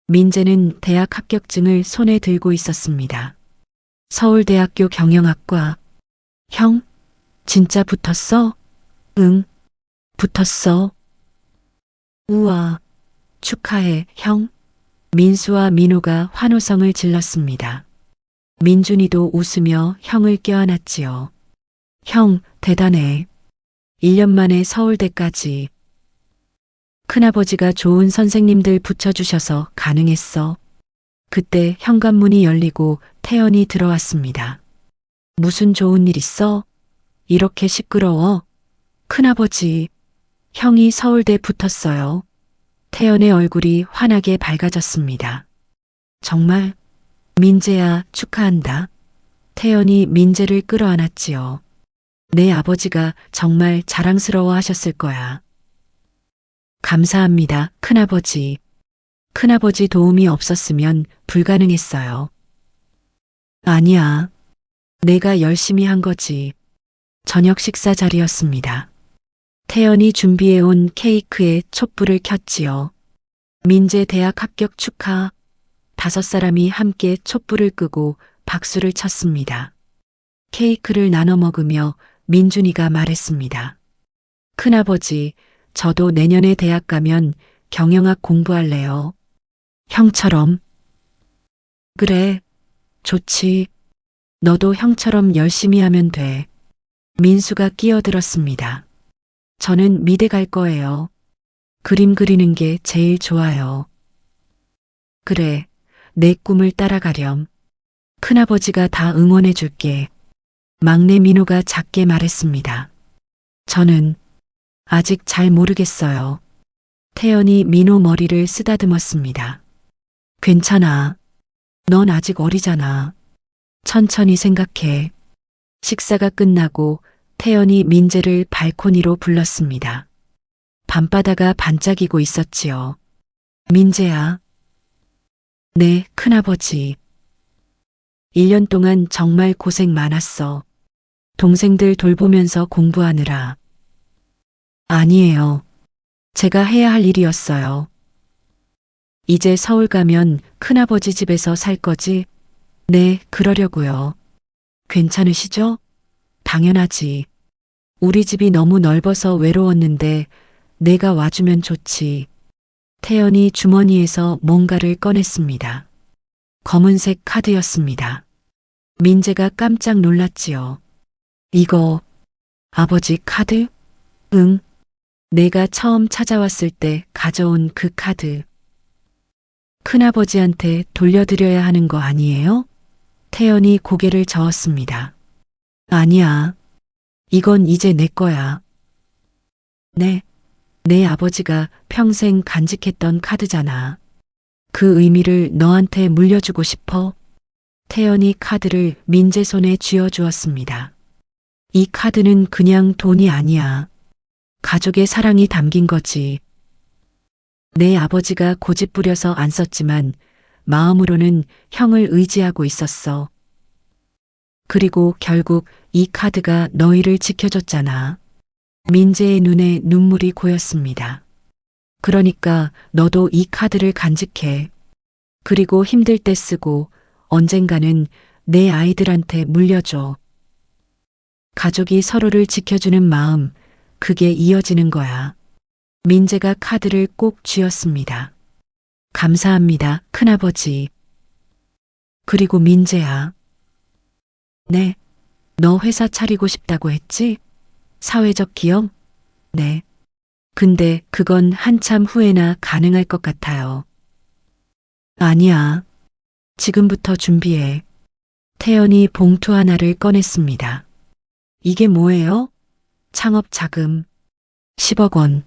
민재는 대학 합격증을 손에 들고 있었습니다. 서울대학교 경영학과. 형, 진짜 붙었어? 응, 붙었어. 우와, 축하해, 형. 민수와 민호가 환호성을 질렀습니다. 민준이도 웃으며 형을 껴안았지요. 형, 대단해. 1년 만에 서울대까지. 큰아버지가 좋은 선생님들 붙여주셔서 가능했어. 그때 현관문이 열리고 태연이 들어왔습니다. 무슨 좋은 일 있어? 이렇게 시끄러워? 큰아버지, 형이 서울대 붙었어요. 태연의 얼굴이 환하게 밝아졌습니다. 정말? 민재야, 축하한다. 태연이 민재를 끌어안았지요. 내 아버지가 정말 자랑스러워 하셨을 거야. 감사합니다, 큰아버지. 큰아버지 도움이 없었으면 불가능했어요. 아니야. 내가 열심히 한 거지. 저녁 식사 자리였습니다. 태연이 준비해온 케이크에 촛불을 켰지요. 민재 대학 합격 축하. 5사람이 함께 촛불을 끄고 박수를 쳤습니다. 케이크를 나눠 먹으며 민준이가 말했습니다. 큰아버지, 저도 내년에 대학 가면 경영학 공부할래요. 형처럼. 그래, 좋지. 너도 형처럼 열심히 하면 돼. 민수가 끼어들었습니다. 저는 미대 갈 거예요. 그림 그리는 게 제일 좋아요. 그래, 내 꿈을 따라가렴. 큰아버지가 다 응원해 줄게. 막내 민호가 작게 말했습니다. 저는 아직 잘 모르겠어요. 태연이 민호 머리를 쓰다듬었습니다. 괜찮아. 넌 아직 어리잖아. 천천히 생각해. 식사가 끝나고 태연이 민재를 발코니로 불렀습니다. 밤바다가 반짝이고 있었지요. 민재야. 네, 큰아버지. 1년 동안 정말 고생 많았어. 동생들 돌보면서 공부하느라. 아니에요. 제가 해야 할 일이었어요. 이제 서울 가면 큰아버지 집에서 살 거지? 네, 그러려고요. 괜찮으시죠? 당연하지. 우리 집이 너무 넓어서 외로웠는데 내가 와주면 좋지. 태연이 주머니에서 뭔가를 꺼냈습니다. 검은색 카드였습니다. 민재가 깜짝 놀랐지요. 이거 아버지 카드? 응. 내가 처음 찾아왔을 때 가져온 그 카드. 큰아버지한테 돌려드려야 하는 거 아니에요? 태연이 고개를 저었습니다. 아니야. 이건 이제 내 거야. 네. 내 아버지가 평생 간직했던 카드잖아. 그 의미를 너한테 물려주고 싶어. 태연이 카드를 민재 손에 쥐어주었습니다. 이 카드는 그냥 돈이 아니야. 가족의 사랑이 담긴 거지. 내 아버지가 고집 부려서 안 썼지만 마음으로는 형을 의지하고 있었어. 그리고 결국 이 카드가 너희를 지켜줬잖아. 민재의 눈에 눈물이 고였습니다. 그러니까 너도 이 카드를 간직해. 그리고 힘들 때 쓰고 언젠가는 내 아이들한테 물려줘. 가족이 서로를 지켜주는 마음, 그게 이어지는 거야. 민재가 카드를 꼭 쥐었습니다. 감사합니다, 큰아버지. 그리고 민재야. 네. 너 회사 차리고 싶다고 했지? 사회적 기업? 네. 근데 그건 한참 후에나 가능할 것 같아요. 아니야. 지금부터 준비해. 태연이 봉투 하나를 꺼냈습니다. 이게 뭐예요? 창업 자금. 10억 원.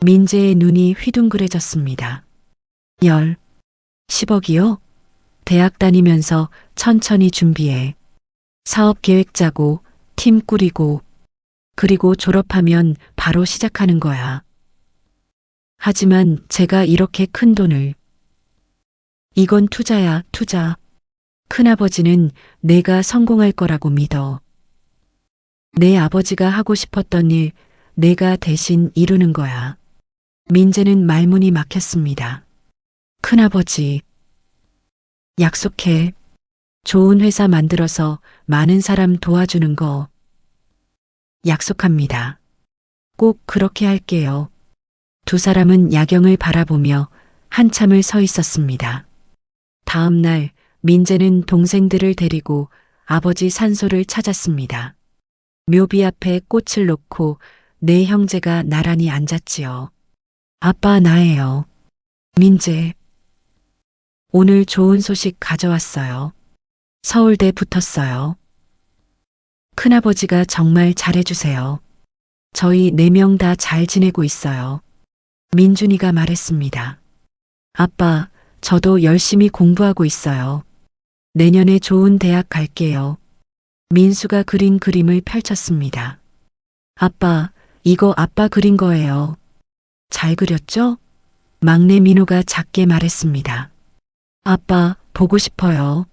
민재의 눈이 휘둥그레졌습니다. 10억이요? 대학 다니면서 천천히 준비해. 사업 계획 짜고, 팀 꾸리고, 그리고 졸업하면 바로 시작하는 거야. 하지만 제가 이렇게 큰 돈을. 이건 투자야, 투자. 큰아버지는 내가 성공할 거라고 믿어. 내 아버지가 하고 싶었던 일, 내가 대신 이루는 거야. 민재는 말문이 막혔습니다. 큰아버지. 약속해. 좋은 회사 만들어서 많은 사람 도와주는 거. 약속합니다. 꼭 그렇게 할게요. 두 사람은 야경을 바라보며 한참을 서 있었습니다. 다음 날 민재는 동생들을 데리고 아버지 산소를 찾았습니다. 묘비 앞에 꽃을 놓고 네 형제가 나란히 앉았지요. 아빠 나예요. 민재. 오늘 좋은 소식 가져왔어요. 서울대 붙었어요. 큰아버지가 정말 잘해주세요. 저희 4명 다 잘 지내고 있어요. 민준이가 말했습니다. 아빠, 저도 열심히 공부하고 있어요. 내년에 좋은 대학 갈게요. 민수가 그린 그림을 펼쳤습니다. 아빠, 이거 아빠 그린 거예요. 잘 그렸죠? 막내 민호가 작게 말했습니다. 아빠, 보고 싶어요.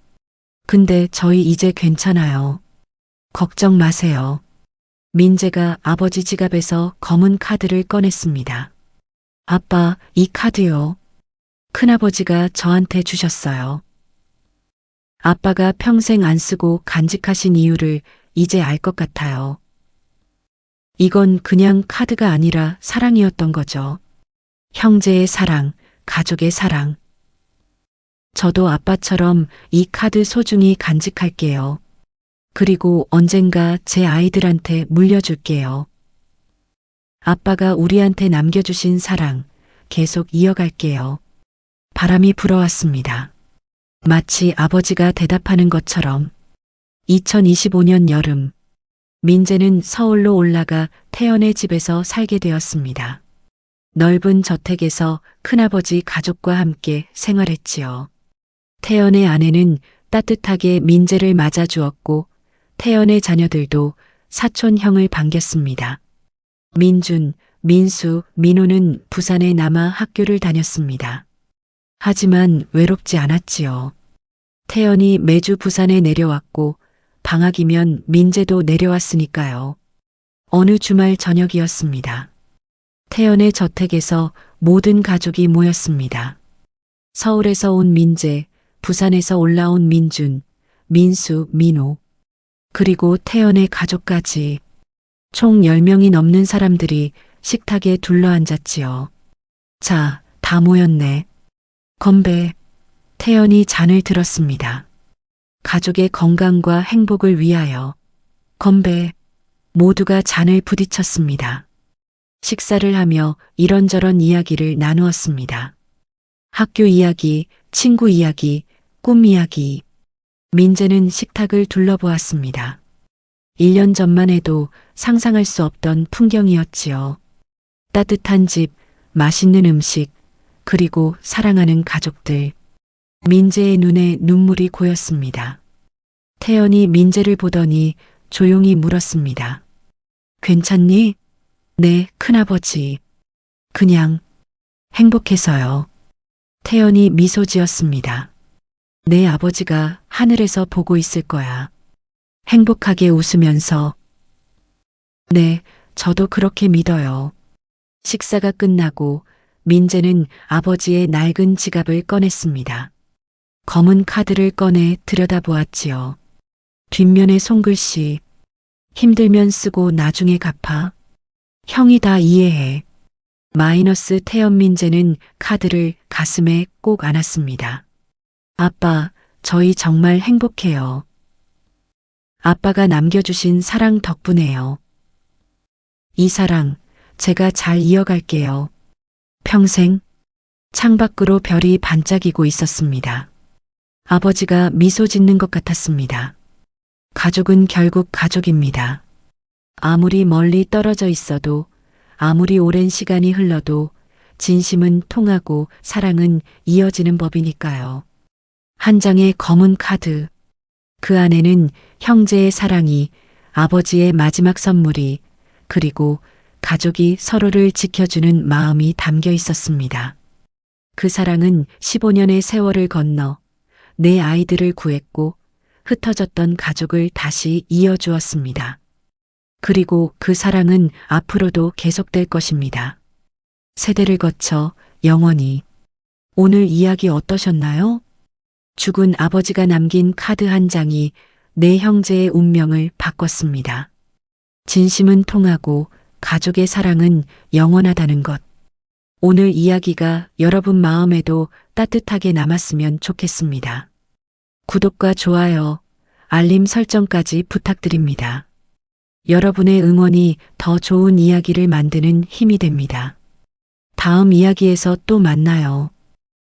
근데 저희 이제 괜찮아요. 걱정 마세요. 민재가 아버지 지갑에서 검은 카드를 꺼냈습니다. 아빠, 이 카드요. 큰아버지가 저한테 주셨어요. 아빠가 평생 안 쓰고 간직하신 이유를 이제 알 것 같아요. 이건 그냥 카드가 아니라 사랑이었던 거죠. 형제의 사랑, 가족의 사랑. 저도 아빠처럼 이 카드 소중히 간직할게요. 그리고 언젠가 제 아이들한테 물려줄게요. 아빠가 우리한테 남겨주신 사랑 계속 이어갈게요. 바람이 불어왔습니다. 마치 아버지가 대답하는 것처럼 2025년 여름, 민재는 서울로 올라가 태연의 집에서 살게 되었습니다. 넓은 저택에서 큰아버지 가족과 함께 생활했지요. 태연의 아내는 따뜻하게 민재를 맞아주었고 태연의 자녀들도 사촌 형을 반겼습니다. 민준, 민수, 민호는 부산에 남아 학교를 다녔습니다. 하지만 외롭지 않았지요. 태연이 매주 부산에 내려왔고 방학이면 민재도 내려왔으니까요. 어느 주말 저녁이었습니다. 태연의 저택에서 모든 가족이 모였습니다. 서울에서 온 민재, 부산에서 올라온 민준, 민수, 민호, 그리고 태연의 가족까지 총 10명이 넘는 사람들이 식탁에 둘러앉았지요. 자, 다 모였네. 건배. 태연이 잔을 들었습니다. 가족의 건강과 행복을 위하여 건배. 모두가 잔을 부딪혔습니다. 식사를 하며 이런저런 이야기를 나누었습니다. 학교 이야기, 친구 이야기, 꿈 이야기. 민재는 식탁을 둘러보았습니다. 1년 전만 해도 상상할 수 없던 풍경이었지요. 따뜻한 집, 맛있는 음식, 그리고 사랑하는 가족들. 민재의 눈에 눈물이 고였습니다. 태연이 민재를 보더니 조용히 물었습니다. 괜찮니? 네, 큰아버지. 그냥 행복해서요. 태연이 미소 지었습니다. 내 아버지가 하늘에서 보고 있을 거야. 행복하게 웃으면서. 네, 저도 그렇게 믿어요. 식사가 끝나고 민재는 아버지의 낡은 지갑을 꺼냈습니다. 검은 카드를 꺼내 들여다보았지요. 뒷면에 손글씨. 힘들면 쓰고 나중에 갚아. 형이 다 이해해. 마이너스. 태연. 민재는 카드를 가슴에 꼭 안았습니다. 아빠, 저희 정말 행복해요. 아빠가 남겨주신 사랑 덕분에요. 이 사랑, 제가 잘 이어갈게요. 평생. 창밖으로 별이 반짝이고 있었습니다. 아버지가 미소 짓는 것 같았습니다. 가족은 결국 가족입니다. 아무리 멀리 떨어져 있어도, 아무리 오랜 시간이 흘러도 진심은 통하고 사랑은 이어지는 법이니까요. 한 장의 검은 카드. 그 안에는 형제의 사랑이, 아버지의 마지막 선물이, 그리고 가족이 서로를 지켜주는 마음이 담겨 있었습니다. 그 사랑은 15년의 세월을 건너 내 아이들을 구했고 흩어졌던 가족을 다시 이어주었습니다. 그리고 그 사랑은 앞으로도 계속될 것입니다. 세대를 거쳐 영원히. 오늘 이야기 어떠셨나요? 죽은 아버지가 남긴 카드 한 장이 내 형제의 운명을 바꿨습니다. 진심은 통하고 가족의 사랑은 영원하다는 것. 오늘 이야기가 여러분 마음에도 따뜻하게 남았으면 좋겠습니다. 구독과 좋아요, 알림 설정까지 부탁드립니다. 여러분의 응원이 더 좋은 이야기를 만드는 힘이 됩니다. 다음 이야기에서 또 만나요.